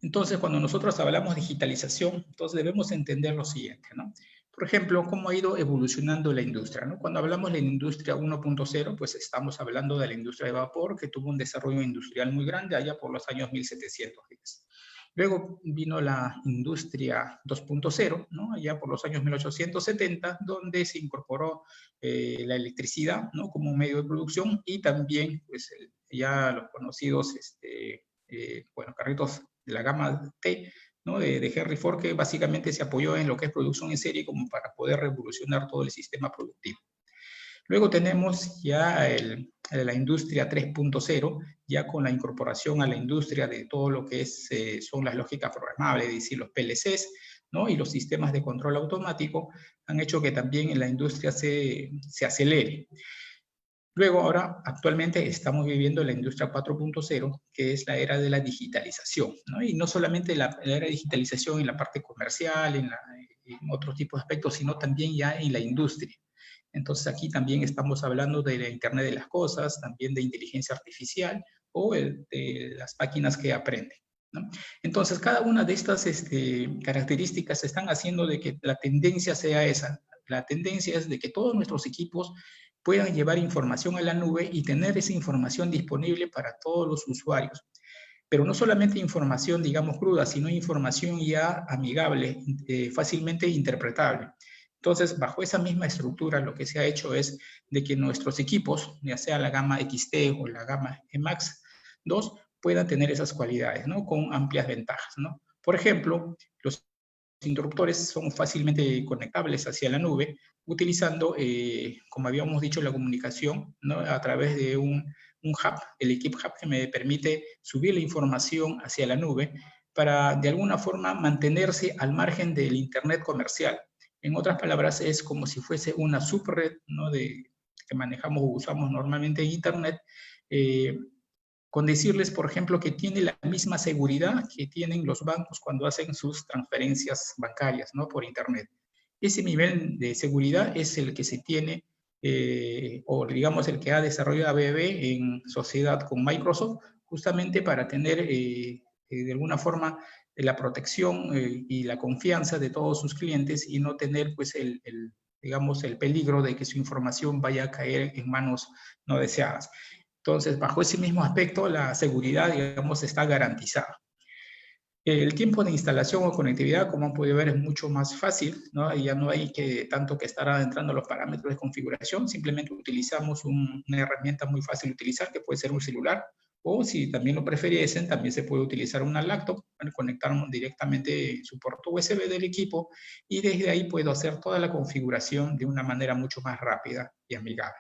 Entonces, cuando nosotros hablamos de digitalización, entonces debemos entender lo siguiente, ¿no? Por ejemplo, cómo ha ido evolucionando la industria, ¿no? Cuando hablamos de la industria 1.0, pues estamos hablando de la industria de vapor, que tuvo un desarrollo industrial muy grande allá por los años 1710. Luego vino la industria 2.0, ¿no? Ya por los años 1870, donde se incorporó la electricidad, ¿no? Como un medio de producción, y también pues, ya los conocidos bueno, carritos de la gama T, ¿no? de Henry Ford, que básicamente se apoyó en lo que es producción en serie como para poder revolucionar todo el sistema productivo. Luego tenemos ya la industria 3.0, ya con la incorporación a la industria de todo lo que son las lógicas programables, es decir, los PLCs, ¿no? Y los sistemas de control automático han hecho que también en la industria se acelere. Luego, ahora, actualmente estamos viviendo la industria 4.0, que es la era de la digitalización, ¿no? Y no solamente la era de digitalización en la parte comercial, en otros tipos de aspectos, sino también ya en la industria. Entonces aquí también estamos hablando de la Internet de las cosas, también de inteligencia artificial o de las máquinas que aprenden, ¿no? Entonces cada una de estas características están haciendo de que la tendencia sea esa. La tendencia es de que todos nuestros equipos puedan llevar información a la nube y tener esa información disponible para todos los usuarios. Pero no solamente información, digamos, cruda, sino información ya amigable, fácilmente interpretable. Entonces, bajo esa misma estructura, lo que se ha hecho es de que nuestros equipos, ya sea la gama XT o la gama Emax 2, puedan tener esas cualidades, ¿no? Con amplias ventajas, ¿no? Por ejemplo, los interruptores son fácilmente conectables hacia la nube, utilizando, como habíamos dicho, la comunicación, ¿no? A través de un hub, el Equip Hub, que me permite subir la información hacia la nube para, de alguna forma, mantenerse al margen del Internet comercial. En otras palabras, es como si fuese una subred, ¿no? que manejamos o usamos normalmente en Internet, con decirles, por ejemplo, que tiene la misma seguridad que tienen los bancos cuando hacen sus transferencias bancarias, ¿no? Por Internet. Ese nivel de seguridad es el que se tiene, o digamos el que ha desarrollado ABB en sociedad con Microsoft, justamente para tener de alguna forma la protección y la confianza de todos sus clientes y no tener pues digamos el peligro de que su información vaya a caer en manos no deseadas. Entonces, bajo ese mismo aspecto, la seguridad, digamos, está garantizada. El tiempo de instalación o conectividad, como han podido ver, es mucho más fácil, ¿no? Ya no hay tanto que estar adentrando los parámetros de configuración, simplemente utilizamos una herramienta muy fácil de utilizar, que puede ser un celular, o si también lo preferiesen, también se puede utilizar una laptop, para conectar directamente su puerto USB del equipo, y desde ahí puedo hacer toda la configuración de una manera mucho más rápida y amigable.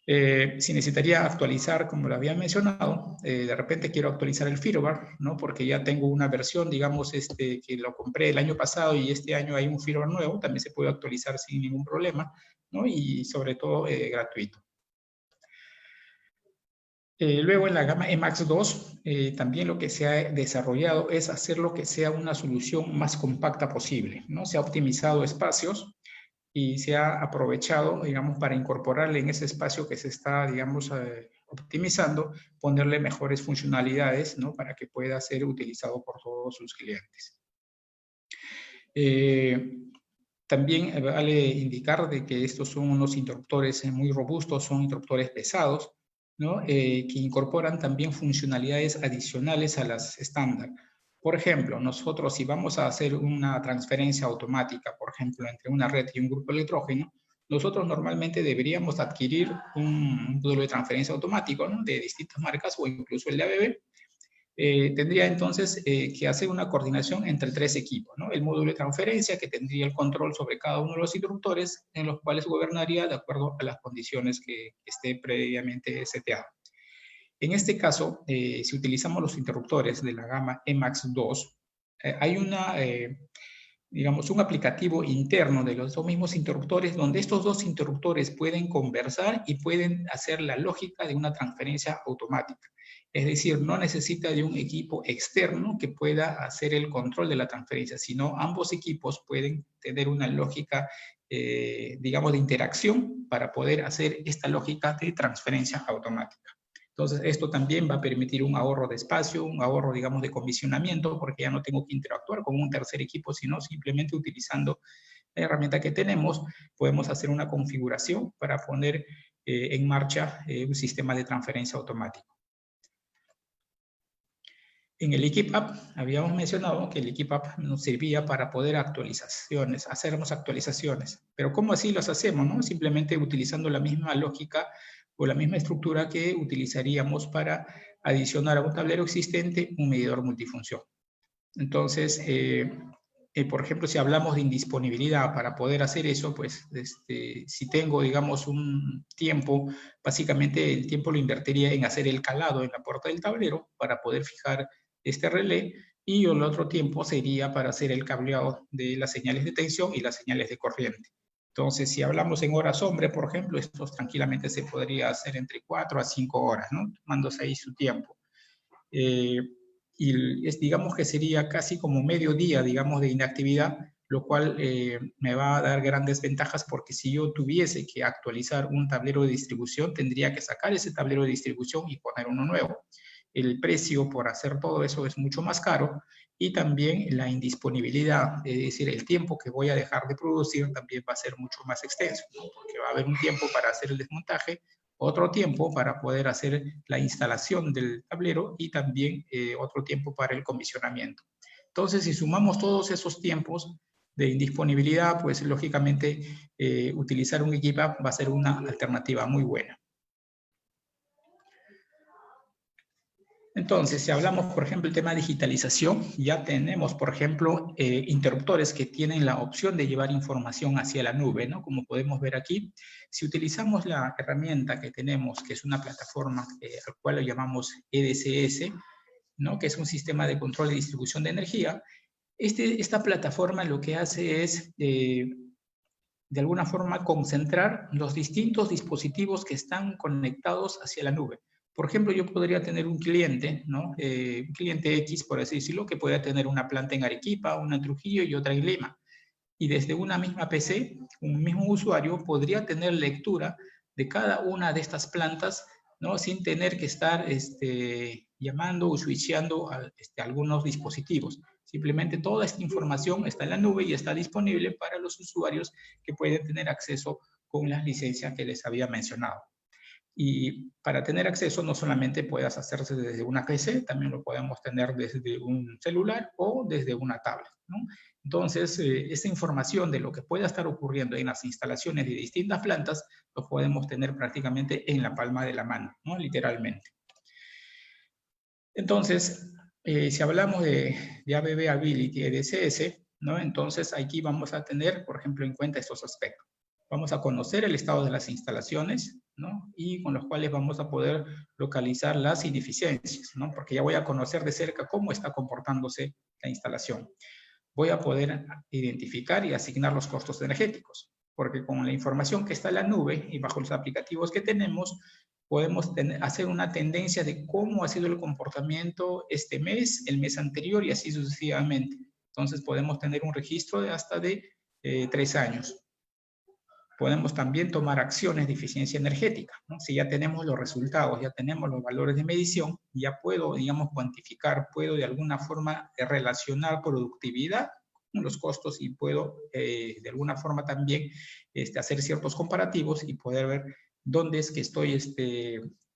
Si necesitaría actualizar, como lo había mencionado, de repente quiero actualizar el firmware, ¿no? Porque ya tengo una versión, digamos, que lo compré el año pasado y este año hay un firmware nuevo, también se puede actualizar sin ningún problema, ¿no? Y sobre todo gratuito. Luego en la gama Emax 2, también lo que se ha desarrollado es hacer lo que sea una solución más compacta posible, ¿no? Se ha optimizado espacios y se ha aprovechado, digamos, para incorporarle en ese espacio que se está, digamos, optimizando, ponerle mejores funcionalidades, ¿no? Para que pueda ser utilizado por todos sus clientes. También vale indicar de que estos son unos interruptores muy robustos, son interruptores pesados, ¿no? Que incorporan también funcionalidades adicionales a las estándar. Por ejemplo, nosotros si vamos a hacer una transferencia automática, por ejemplo, entre una red y un grupo electrógeno, nosotros normalmente deberíamos adquirir un módulo de transferencia automático, ¿no? De distintas marcas o incluso el de ABB. Tendría entonces que hacer una coordinación entre 3 equipos, ¿no? El módulo de transferencia que tendría el control sobre cada uno de los interruptores en los cuales gobernaría de acuerdo a las condiciones que esté previamente seteado. En este caso, si utilizamos los interruptores de la gama Emax 2, hay digamos, un aplicativo interno de los dos mismos interruptores donde estos dos interruptores pueden conversar y pueden hacer la lógica de una transferencia automática. Es decir, no necesita de un equipo externo que pueda hacer el control de la transferencia, sino ambos equipos pueden tener una lógica, digamos, de interacción para poder hacer esta lógica de transferencia automática. Entonces, esto también va a permitir un ahorro de espacio, un ahorro, digamos, de comisionamiento, porque ya no tengo que interactuar con un tercer equipo, sino simplemente utilizando la herramienta que tenemos, podemos hacer una configuración para poner en marcha un sistema de transferencia automático. En el Equip App habíamos mencionado que el Equip App nos servía para poder hacernos actualizaciones. Pero ¿cómo así las hacemos, no? Simplemente utilizando la misma lógica o la misma estructura que utilizaríamos para adicionar a un tablero existente un medidor multifunción. Entonces, por ejemplo, si hablamos de indisponibilidad para poder hacer eso, pues si tengo, digamos, un tiempo, básicamente el tiempo lo invertiría en hacer el calado en la puerta del tablero para poder fijar este relé, y el otro tiempo sería para hacer el cableado de las señales de tensión y las señales de corriente. Entonces, si hablamos en horas hombre, por ejemplo, esto tranquilamente se podría hacer entre 4 a 5 horas, ¿no? Tomándose ahí su tiempo. Y digamos que sería casi como medio día, digamos, de inactividad, lo cual me va a dar grandes ventajas, porque si yo tuviese que actualizar un tablero de distribución, tendría que sacar ese tablero de distribución y poner uno nuevo. El precio por hacer todo eso es mucho más caro, y también la indisponibilidad, es decir, el tiempo que voy a dejar de producir también va a ser mucho más extenso, ¿no? Porque va a haber un tiempo para hacer el desmontaje, otro tiempo para poder hacer la instalación del tablero y también otro tiempo para el comisionamiento. Entonces, si sumamos todos esos tiempos de indisponibilidad, pues lógicamente utilizar un Equip App va a ser una alternativa muy buena. Entonces, si hablamos, por ejemplo, el tema de digitalización, ya tenemos, por ejemplo, interruptores que tienen la opción de llevar información hacia la nube, ¿no? Como podemos ver aquí, si utilizamos la herramienta que tenemos, que es una plataforma al cual lo llamamos EDCS, ¿no? Que es un sistema de control y distribución de energía, esta plataforma lo que hace es, de alguna forma, concentrar los distintos dispositivos que están conectados hacia la nube. Por ejemplo, yo podría tener un cliente, ¿no? Un cliente X, por así decirlo, que pueda tener una planta en Arequipa, una en Trujillo y otra en Lima. Y desde una misma PC, un mismo usuario podría tener lectura de cada una de estas plantas, ¿no? Sin tener que estar llamando o switcheando a algunos dispositivos. Simplemente toda esta información está en la nube y está disponible para los usuarios que pueden tener acceso con las licencias que les había mencionado. Y para tener acceso no solamente puedas hacerse desde una PC, también lo podemos tener desde un celular o desde una tablet, ¿no? Entonces, esta información de lo que pueda estar ocurriendo en las instalaciones de distintas plantas, lo podemos tener prácticamente en la palma de la mano, ¿no? Literalmente. Entonces, si hablamos de ABB Ability EDCS, ¿no? Entonces aquí vamos a tener, por ejemplo, en cuenta estos aspectos. Vamos a conocer el estado de las instalaciones, ¿no? Y con los cuales vamos a poder localizar las ineficiencias, ¿no? Porque ya voy a conocer de cerca cómo está comportándose la instalación. Voy a poder identificar y asignar los costos energéticos, porque con la información que está en la nube y bajo los aplicativos que tenemos, podemos hacer una tendencia de cómo ha sido el comportamiento este mes, el mes anterior y así sucesivamente. Entonces podemos tener un registro de hasta de 3 años. Podemos también tomar acciones de eficiencia energética, ¿no? Si ya tenemos los resultados, ya tenemos los valores de medición, ya puedo, digamos, cuantificar, puedo de alguna forma relacionar productividad con los costos y puedo de alguna forma también hacer ciertos comparativos y poder ver dónde es que estoy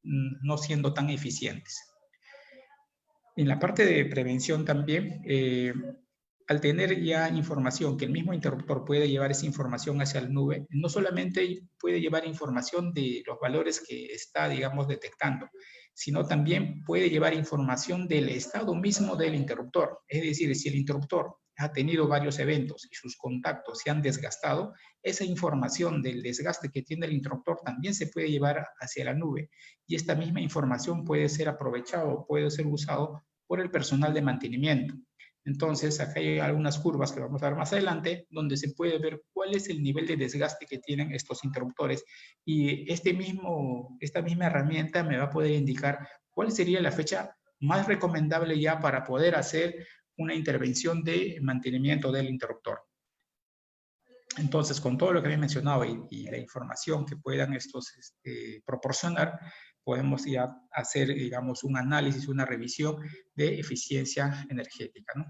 no siendo tan eficientes. En la parte de prevención también, al tener ya información, que el mismo interruptor puede llevar esa información hacia la nube, no solamente puede llevar información de los valores que está, digamos, detectando, sino también puede llevar información del estado mismo del interruptor. Es decir, si el interruptor ha tenido varios eventos y sus contactos se han desgastado, esa información del desgaste que tiene el interruptor también se puede llevar hacia la nube. Y esta misma información puede ser aprovechada o puede ser usado por el personal de mantenimiento. Entonces, acá hay algunas curvas que vamos a ver más adelante, donde se puede ver cuál es el nivel de desgaste que tienen estos interruptores. Y esta misma herramienta me va a poder indicar cuál sería la fecha más recomendable ya para poder hacer una intervención de mantenimiento del interruptor. Entonces, con todo lo que había mencionado y la información que puedan estos proporcionar, podemos ya hacer, digamos, un análisis, una revisión de eficiencia energética, ¿no?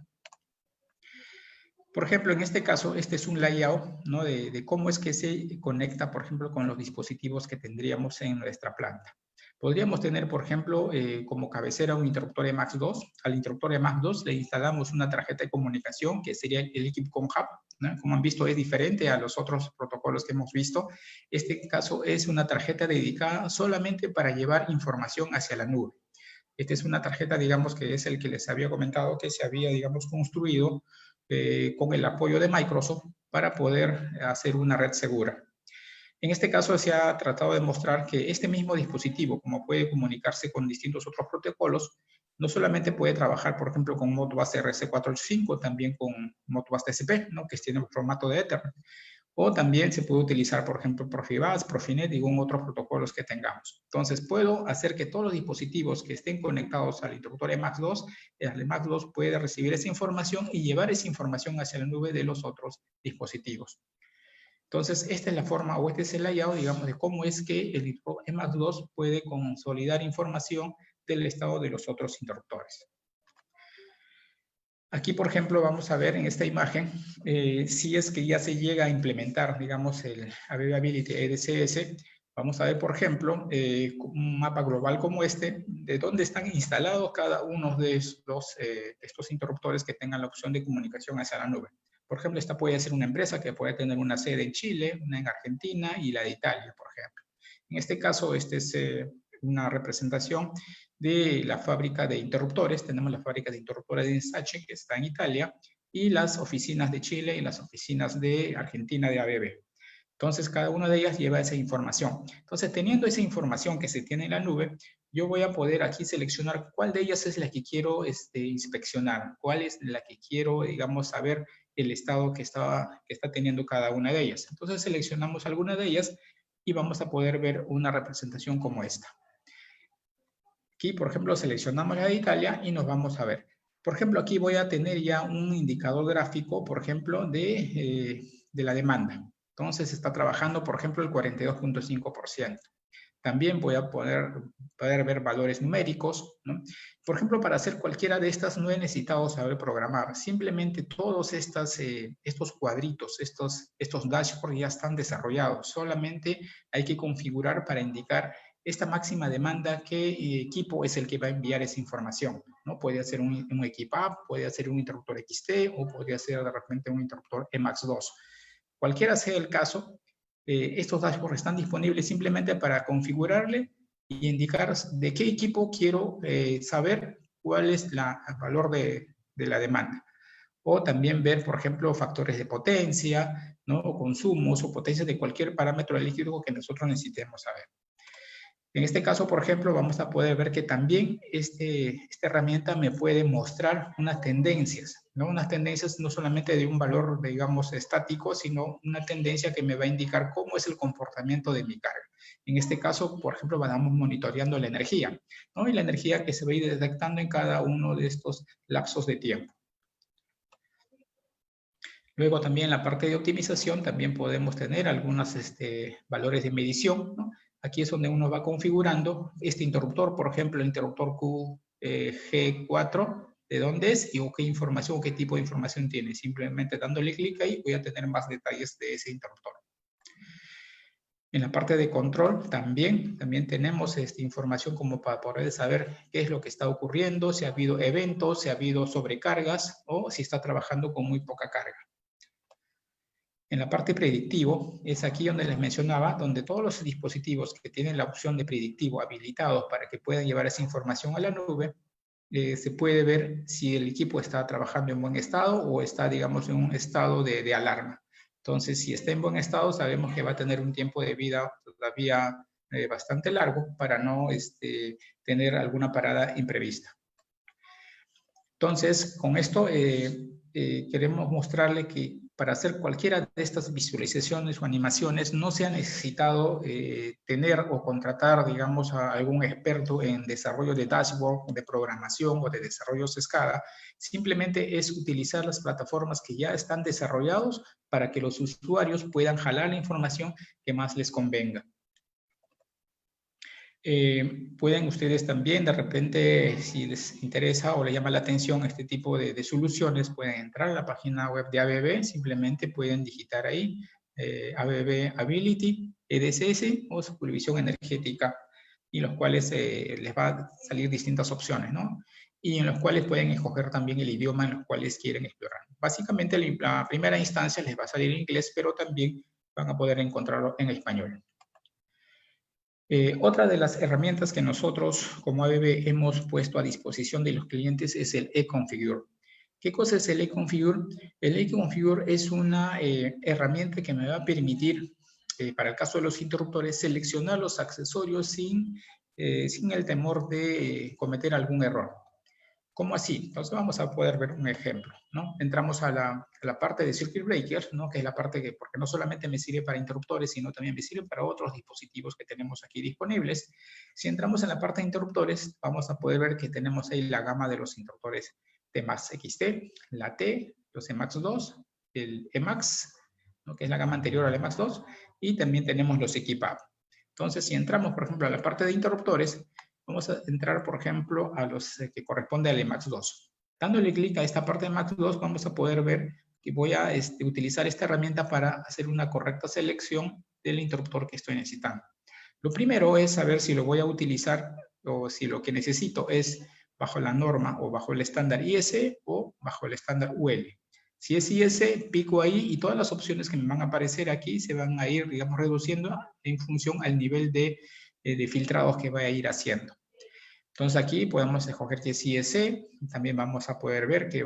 Por ejemplo, en este caso, este es un layout, ¿no? de cómo es que se conecta, por ejemplo, con los dispositivos que tendríamos en nuestra planta. Podríamos tener, por ejemplo, como cabecera un interruptor Emacs 2. Al interruptor Emacs 2 le instalamos una tarjeta de comunicación que sería el EquipCom Hub, ¿no? Como han visto, es diferente a los otros protocolos que hemos visto. Este caso es una tarjeta dedicada solamente para llevar información hacia la nube. Esta es una tarjeta, digamos, que es el que les había comentado que se había, digamos, construido con el apoyo de Microsoft para poder hacer una red segura. En este caso se ha tratado de mostrar que este mismo dispositivo, como puede comunicarse con distintos otros protocolos, no solamente puede trabajar, por ejemplo, con Modbus RC485, también con Modbus TCP, ¿no? Que tiene un formato de Ethernet. O también se puede utilizar, por ejemplo, Profibus, Profinet y otros protocolos que tengamos. Entonces, puedo hacer que todos los dispositivos que estén conectados al interruptor Emacs 2, el Emacs 2 puede recibir esa información y llevar esa información hacia la nube de los otros dispositivos. Entonces, esta es la forma, o este es el layout, digamos, de cómo es que el interruptor Emacs 2 puede consolidar información del estado de los otros interruptores. Aquí, por ejemplo, vamos a ver en esta imagen si es que ya se llega a implementar, digamos, el ABB Ability EDCS. Vamos a ver, por ejemplo, un mapa global como este, de dónde están instalados cada uno de estos interruptores que tengan la opción de comunicación hacia la nube. Por ejemplo, esta puede ser una empresa que puede tener una sede en Chile, una en Argentina y la de Italia, por ejemplo. En este caso, esta es una representación de la fábrica de interruptores. Tenemos la fábrica de interruptores de Insace, que está en Italia, y las oficinas de Chile y las oficinas de Argentina de ABB. Entonces, cada una de ellas lleva esa información. Entonces, teniendo esa información que se tiene en la nube, yo voy a poder aquí seleccionar cuál de ellas es la que quiero inspeccionar, cuál es la que quiero, digamos, saber el estado que está teniendo cada una de ellas. Entonces, seleccionamos alguna de ellas y vamos a poder ver una representación como esta. Aquí, por ejemplo, seleccionamos la de Italia y nos vamos a ver. Por ejemplo, aquí voy a tener ya un indicador gráfico, por ejemplo, de la demanda. Entonces, está trabajando, por ejemplo, el 42.5%. También voy a poder ver valores numéricos, ¿no? Por ejemplo, para hacer cualquiera de estas no he necesitado saber programar. Simplemente todos estos cuadritos, estos dashboards ya están desarrollados. Solamente hay que configurar para indicar esta máxima demanda, qué equipo es el que va a enviar esa información, ¿no? Puede ser un equipap, puede ser un interruptor XT o podría ser de repente un interruptor Emacs 2. Cualquiera sea el caso, estos dashboards están disponibles simplemente para configurarle y indicar de qué equipo quiero saber cuál es el valor de la demanda. O también ver, por ejemplo, factores de potencia, ¿no? O consumos o potencia de cualquier parámetro eléctrico que nosotros necesitemos saber. En este caso, por ejemplo, vamos a poder ver que también esta herramienta me puede mostrar unas tendencias, ¿no? Unas tendencias no solamente de un valor, digamos, estático, sino una tendencia que me va a indicar cómo es el comportamiento de mi carga. En este caso, por ejemplo, vamos monitoreando la energía, ¿no? Y la energía que se va a ir detectando en cada uno de estos lapsos de tiempo. Luego también en la parte de optimización también podemos tener algunos valores de medición, ¿no? Aquí es donde uno va configurando este interruptor, por ejemplo, el interruptor QG4, de dónde es y qué información, qué tipo de información tiene. Simplemente dándole clic ahí voy a tener más detalles de ese interruptor. En la parte de control también tenemos información como para poder saber qué es lo que está ocurriendo, si ha habido eventos, si ha habido sobrecargas o si está trabajando con muy poca carga. En la parte predictivo, es aquí donde les mencionaba, donde todos los dispositivos que tienen la opción de predictivo habilitados para que puedan llevar esa información a la nube, se puede ver si el equipo está trabajando en buen estado o está, digamos, en un estado de alarma. Entonces, si está en buen estado, sabemos que va a tener un tiempo de vida todavía bastante largo para no tener alguna parada imprevista. Entonces, con esto queremos mostrarle que para hacer cualquiera de estas visualizaciones o animaciones no se ha necesitado tener o contratar, digamos, a algún experto en desarrollo de dashboard, de programación o de desarrollos SCADA. Simplemente es utilizar las plataformas que ya están desarrollados para que los usuarios puedan jalar la información que más les convenga. Pueden ustedes también, de repente, si les interesa o les llama la atención este tipo de soluciones, pueden entrar a la página web de ABB, simplemente pueden digitar ahí ABB Ability, EDCS o supervisión energética. y los cuales les va a salir distintas opciones, ¿no? Y en los cuales pueden escoger también el idioma en los cuales quieren explorar. Básicamente, la primera instancia les va a salir en inglés, pero también van a poder encontrarlo en español. Otra de las herramientas que nosotros como ABB hemos puesto a disposición de los clientes es el eConfigure. ¿Qué cosa es el eConfigure? El eConfigure es una herramienta que me va a permitir, para el caso de los interruptores, seleccionar los accesorios sin el temor de cometer algún error. ¿Cómo así? Entonces vamos a poder ver un ejemplo, ¿no? Entramos a la parte de Circuit Breaker, ¿no? Que es la parte que, porque no solamente me sirve para interruptores, sino también me sirve para otros dispositivos que tenemos aquí disponibles. Si entramos en la parte de interruptores, vamos a poder ver que tenemos ahí la gama de los interruptores T-Max XT, la T, los EMAX 2, el EMAX, ¿no? Que es la gama anterior al EMAX 2, y también tenemos los equipados. Entonces, si entramos, por ejemplo, a la parte de interruptores, vamos a entrar, por ejemplo, a los que corresponde al EMAX 2. Dándole clic a esta parte de EMAX 2, vamos a poder ver que voy a utilizar esta herramienta para hacer una correcta selección del interruptor que estoy necesitando. Lo primero es saber si lo voy a utilizar o si lo que necesito es bajo la norma o bajo el estándar IS o bajo el estándar UL. Si es IS, pico ahí y todas las opciones que me van a aparecer aquí se van a ir, digamos, reduciendo en función al nivel de filtrados que vaya a ir haciendo. Entonces aquí podemos escoger que es IS, también vamos a poder ver que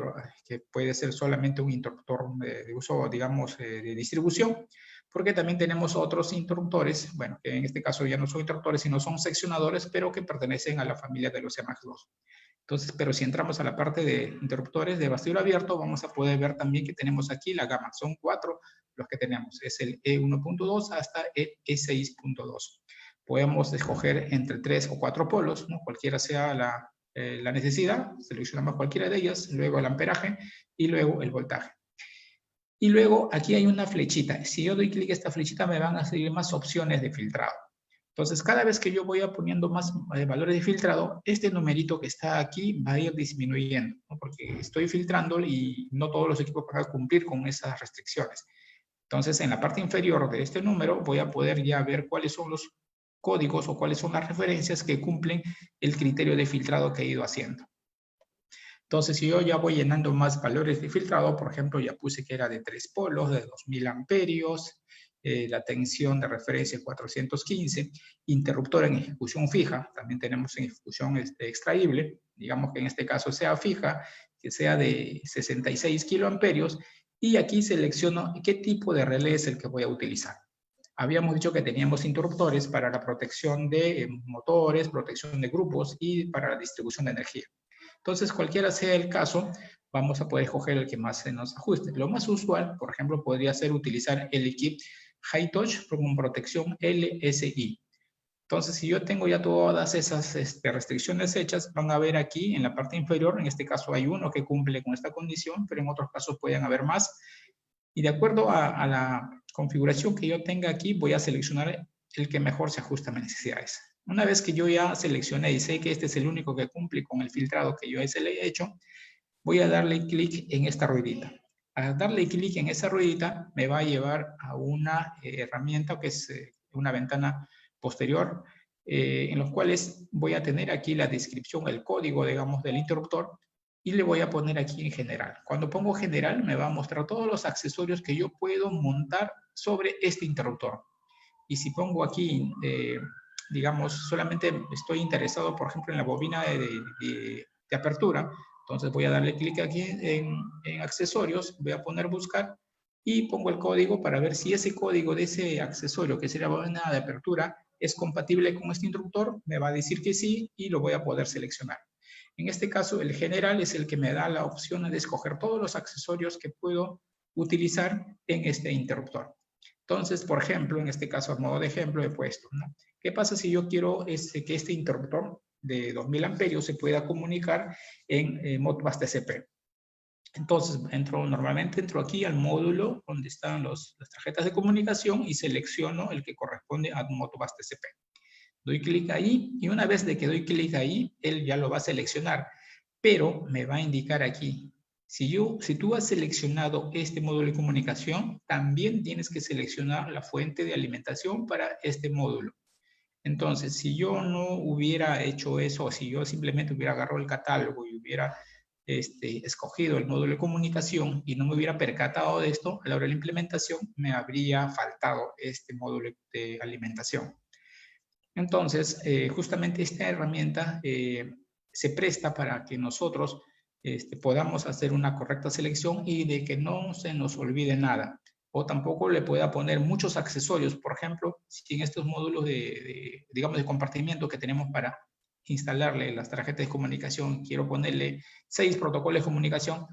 puede ser solamente un interruptor de uso, digamos, de distribución, porque también tenemos otros interruptores, bueno, que en este caso ya no son interruptores, sino son seccionadores, pero que pertenecen a la familia de los EMAX 2. Entonces, pero si entramos a la parte de interruptores de bastidor abierto, vamos a poder ver también que tenemos aquí la gama. Son 4 los que tenemos. Es el E1.2 hasta el E6.2. Podemos escoger entre 3 o 4 polos, ¿no? Cualquiera sea la necesidad. Seleccionamos cualquiera de ellas, luego el amperaje y luego el voltaje. Y luego aquí hay una flechita. Si yo doy clic a esta flechita, me van a salir más opciones de filtrado. Entonces, cada vez que yo voy poniendo más valores de filtrado, este numerito que está aquí va a ir disminuyendo, ¿no? Porque estoy filtrando y no todos los equipos van a cumplir con esas restricciones. Entonces, en la parte inferior de este número voy a poder ya ver cuáles son los códigos o cuáles son las referencias que cumplen el criterio de filtrado que he ido haciendo. Entonces, si yo ya voy llenando más valores de filtrado, por ejemplo, ya puse que era de 3 polos, de 2000 amperios, la tensión de referencia 415, interruptor en ejecución fija, también tenemos en ejecución extraíble, digamos que en este caso sea fija, que sea de 66 kiloamperios, y aquí selecciono qué tipo de relé es el que voy a utilizar. Habíamos dicho que teníamos interruptores para la protección de motores, protección de grupos y para la distribución de energía. Entonces, cualquiera sea el caso, vamos a poder escoger el que más se nos ajuste. Lo más usual, por ejemplo, podría ser utilizar el equipo High Touch con protección LSI. Entonces, si yo tengo ya todas esas restricciones hechas, van a ver aquí en la parte inferior, en este caso hay uno que cumple con esta condición, pero en otros casos pueden haber más. Y de acuerdo a la configuración que yo tenga aquí, voy a seleccionar el que mejor se ajusta a mis necesidades. Una vez que yo ya seleccioné y sé que este es el único que cumple con el filtrado que yo le he hecho, voy a darle clic en esta ruedita. Al darle clic en esa ruedita, me va a llevar a una herramienta que es una ventana posterior, en los cuales voy a tener aquí la descripción, el código, digamos, del interruptor, y le voy a poner aquí en general. Cuando pongo general, me va a mostrar todos los accesorios que yo puedo montar sobre este interruptor. Y si pongo aquí, digamos, solamente estoy interesado, por ejemplo, en la bobina de apertura, entonces voy a darle clic aquí en accesorios, voy a poner buscar y pongo el código para ver si ese código de ese accesorio, que sería bobina de apertura, es compatible con este interruptor. Me va a decir que sí y lo voy a poder seleccionar. En este caso, el general es el que me da la opción de escoger todos los accesorios que puedo utilizar en este interruptor. Entonces, por ejemplo, en este caso, a modo de ejemplo, he puesto, ¿no? ¿Qué pasa si yo quiero que este interruptor de 2000 amperios se pueda comunicar en Modbus TCP? Entonces, normalmente entro aquí al módulo donde están las tarjetas de comunicación y selecciono el que corresponde a Modbus TCP. Doy clic ahí y una vez de que doy clic ahí, él ya lo va a seleccionar, pero me va a indicar aquí. Si tú has seleccionado este módulo de comunicación, también tienes que seleccionar la fuente de alimentación para este módulo. Entonces, si yo no hubiera hecho eso, o si yo simplemente hubiera agarrado el catálogo y hubiera escogido el módulo de comunicación y no me hubiera percatado de esto, a la hora de la implementación me habría faltado este módulo de alimentación. Entonces, justamente esta herramienta se presta para que nosotros podamos hacer una correcta selección y de que no se nos olvide nada. O tampoco le pueda poner muchos accesorios. Por ejemplo, si en estos módulos digamos, de compartimiento que tenemos para instalarle las tarjetas de comunicación, quiero ponerle 6 protocolos de comunicación,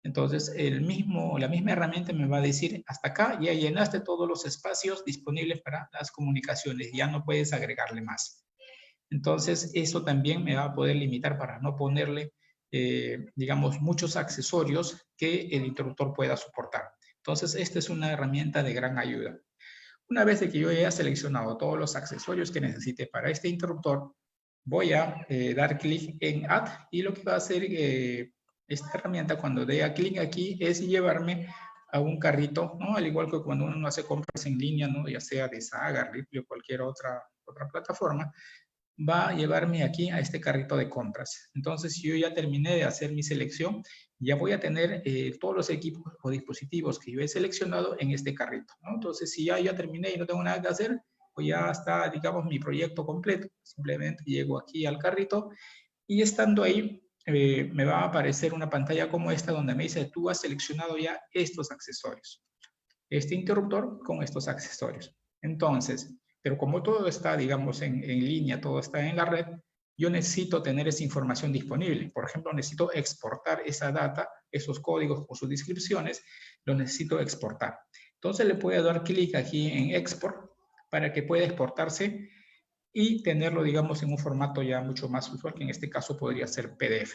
entonces la misma herramienta me va a decir, hasta acá ya llenaste todos los espacios disponibles para las comunicaciones, ya no puedes agregarle más. Entonces, eso también me va a poder limitar para no ponerle, digamos, muchos accesorios que el interruptor pueda soportar. Entonces, esta es una herramienta de gran ayuda. Una vez que yo haya seleccionado todos los accesorios que necesite para este interruptor, voy a dar clic en Add y lo que va a hacer esta herramienta cuando dé clic aquí es llevarme a un carrito, ¿no? Al igual que cuando uno hace compras en línea, ¿no? Ya sea de Saga, Ripley o cualquier otra plataforma, va a llevarme aquí a este carrito de compras. Entonces, si yo ya terminé de hacer mi selección, ya voy a tener todos los equipos o dispositivos que yo he seleccionado en este carrito, ¿no? Entonces, si ya terminé y no tengo nada que hacer, pues ya está, digamos, mi proyecto completo. Simplemente llego aquí al carrito y estando ahí, me va a aparecer una pantalla como esta donde me dice, tú has seleccionado ya estos accesorios. Este interruptor con estos accesorios. Entonces, pero como todo está, digamos, en línea, todo está en la red, yo necesito tener esa información disponible. Por ejemplo, necesito exportar esa data, esos códigos o sus descripciones, los necesito exportar. Entonces le puedo dar clic aquí en Export para que pueda exportarse y tenerlo, digamos, en un formato ya mucho más usual, que en este caso podría ser PDF.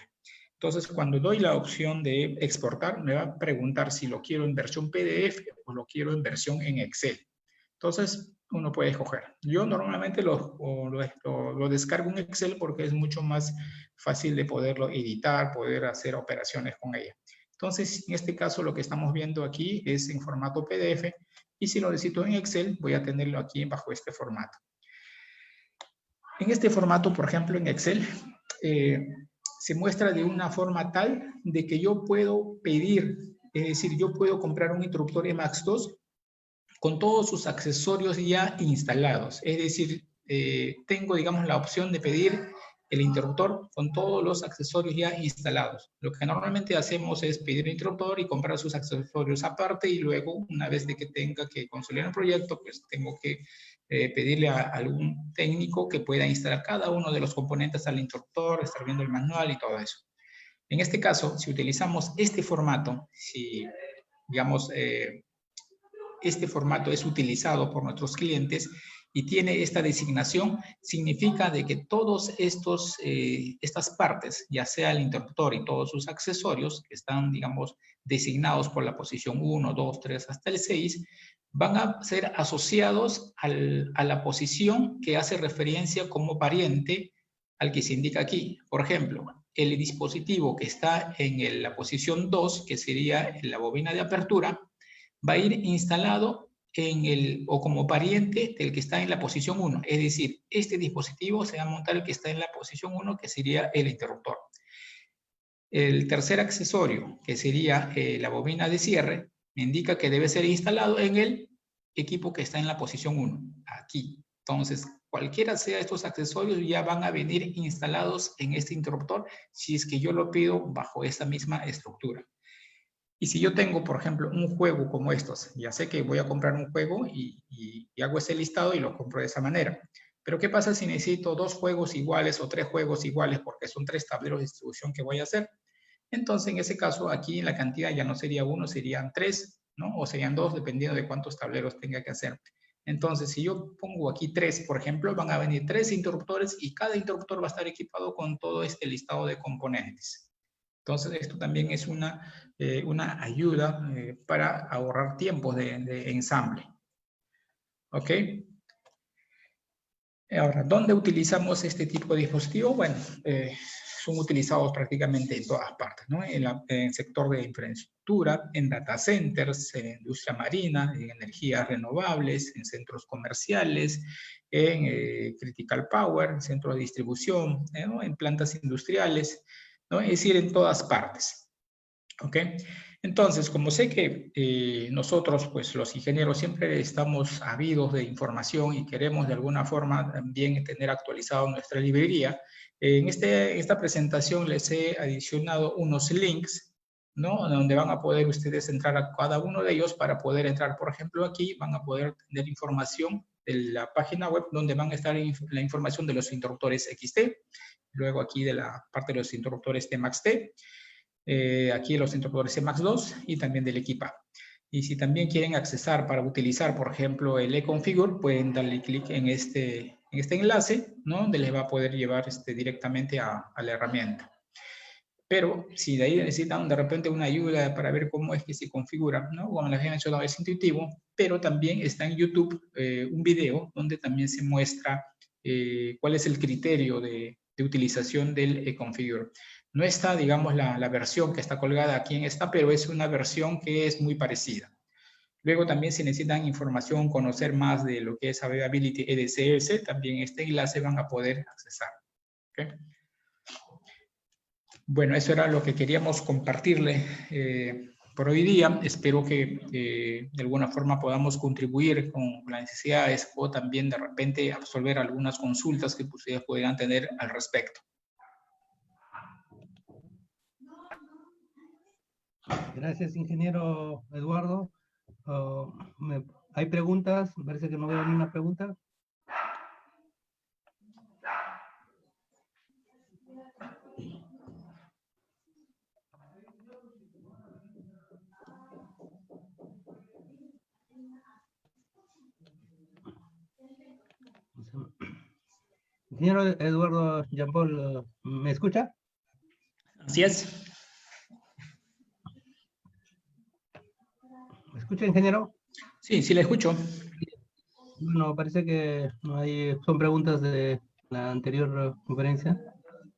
Entonces, cuando doy la opción de exportar, me va a preguntar si lo quiero en versión PDF o lo quiero en versión en Excel. Entonces, uno puede escoger. Yo normalmente lo descargo en Excel porque es mucho más fácil de poderlo editar, poder hacer operaciones con ella. Entonces, en este caso, lo que estamos viendo aquí es en formato PDF y si lo necesito en Excel, voy a tenerlo aquí bajo este formato. En este formato, por ejemplo, en Excel, se muestra de una forma tal de que yo puedo pedir, es decir, yo puedo comprar un interruptor Emax 2 con todos sus accesorios ya instalados. Es decir, tengo, digamos, la opción de pedir el interruptor con todos los accesorios ya instalados. Lo que normalmente hacemos es pedir el interruptor y comprar sus accesorios aparte y luego, una vez de que tenga que consolidar el proyecto, pues tengo que pedirle a algún técnico que pueda instalar cada uno de los componentes al interruptor, estar viendo el manual y todo eso. En este caso, si utilizamos este formato, si, digamos, este formato es utilizado por nuestros clientes y tiene esta designación, significa de que todos estas partes, ya sea el interruptor y todos sus accesorios, que están, digamos, designados por la posición 1, 2, 3, hasta el 6, van a ser asociados a la posición que hace referencia como pariente al que se indica aquí. Por ejemplo, el dispositivo que está en la posición 2, que sería la bobina de apertura, va a ir instalado o como pariente del que está en la posición 1. Es decir, este dispositivo se va a montar el que está en la posición 1, que sería el interruptor. El tercer accesorio, que sería la bobina de cierre, me indica que debe ser instalado en el equipo que está en la posición 1, aquí. Entonces, cualquiera sea estos accesorios ya van a venir instalados en este interruptor si es que yo lo pido bajo esa misma estructura. Y si yo tengo, por ejemplo, un juego como estos, ya sé que voy a comprar un juego y hago ese listado y lo compro de esa manera. Pero ¿qué pasa si necesito 2 juegos iguales o 3 juegos iguales porque son 3 tableros de distribución que voy a hacer? Entonces, en ese caso, aquí la cantidad ya no sería 1, serían 3, ¿no? O serían 2, dependiendo de cuántos tableros tenga que hacer. Entonces, si yo pongo aquí 3, por ejemplo, van a venir 3 interruptores y cada interruptor va a estar equipado con todo este listado de componentes. Entonces, esto también es una ayuda para ahorrar tiempos de ensamble. ¿Ok? Ahora, ¿dónde utilizamos este tipo de dispositivo? Bueno, son utilizados prácticamente en todas partes, ¿no? En el sector de infraestructura, en data centers, en industria marina, en energías renovables, en centros comerciales, en critical power, en centros de distribución, ¿no? En plantas industriales, ¿no? Es decir, en todas partes. ¿Ok? Entonces, como sé que nosotros, pues los ingenieros, siempre estamos ávidos de información y queremos de alguna forma también tener actualizado nuestra librería, en esta presentación les he adicionado unos links, ¿no? Donde van a poder ustedes entrar a cada uno de ellos para poder entrar. Por ejemplo, aquí van a poder tener información de la página web donde van a estar la información de los interruptores XT, luego aquí de la parte de los interruptores Tmax-T, aquí los interruptores Tmax-2 y también del equipa. Y si también quieren accesar para utilizar, por ejemplo, el eConfigure, pueden darle clic en este enlace, ¿no? Donde les va a poder llevar directamente a la herramienta. Pero si de ahí necesitan de repente una ayuda para ver cómo es que se configura, ¿no? Como les he mencionado, es intuitivo, pero también está en YouTube un video donde también se muestra cuál es el criterio de utilización del eConfigure. No está, digamos, la versión que está colgada aquí en esta, pero es una versión que es muy parecida. Luego también si necesitan información, conocer más de lo que es Availability EDCS, también este enlace van a poder accesar. ¿Okay? Bueno, eso era lo que queríamos compartirles por hoy día. Espero que de alguna forma podamos contribuir con las necesidades o también de repente absolver algunas consultas que ustedes puedan tener al respecto. Gracias, ingeniero Eduardo. ¿Hay preguntas? Me parece que no veo ninguna pregunta. Ingeniero Eduardo Jean-Paul, ¿me escucha? Así es. ¿Me escucha, ingeniero? Sí, sí le escucho. Bueno, parece que no hay, son preguntas de la anterior conferencia.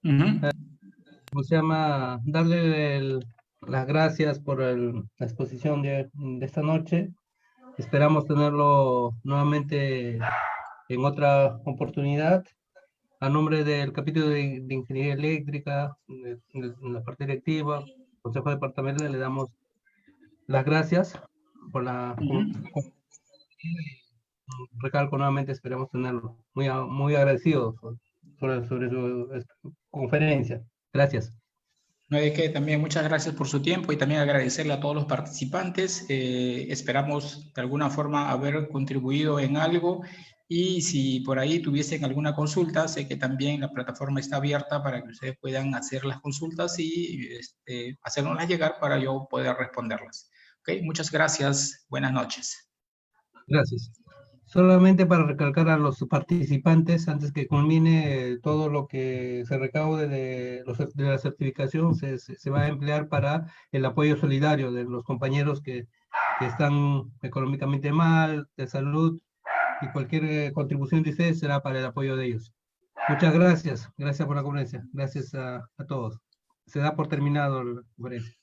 ¿Cómo se llama? Darle las gracias por la exposición de esta noche. Esperamos tenerlo nuevamente en otra oportunidad. A nombre del capítulo de Ingeniería Eléctrica, de la parte directiva, Consejo Departamental, le damos las gracias por la... Recalco nuevamente, esperamos tenerlo. Muy agradecidos sobre su conferencia. Gracias. No hay de qué, también muchas gracias por su tiempo y también agradecerle a todos los participantes. Esperamos de alguna forma haber contribuido en algo y si por ahí tuviesen alguna consulta, sé que también la plataforma está abierta para que ustedes puedan hacer las consultas y hacernoslas llegar para yo poder responderlas. ¿Okay? Muchas gracias. Buenas noches. Gracias. Solamente para recalcar a los participantes, antes que culmine todo lo que se recaude de la certificación, se va a emplear para el apoyo solidario de los compañeros que están económicamente mal, de salud, y cualquier contribución de ustedes será para el apoyo de ellos. Muchas gracias. Gracias por la conferencia. Gracias a todos. Se da por terminado la conferencia.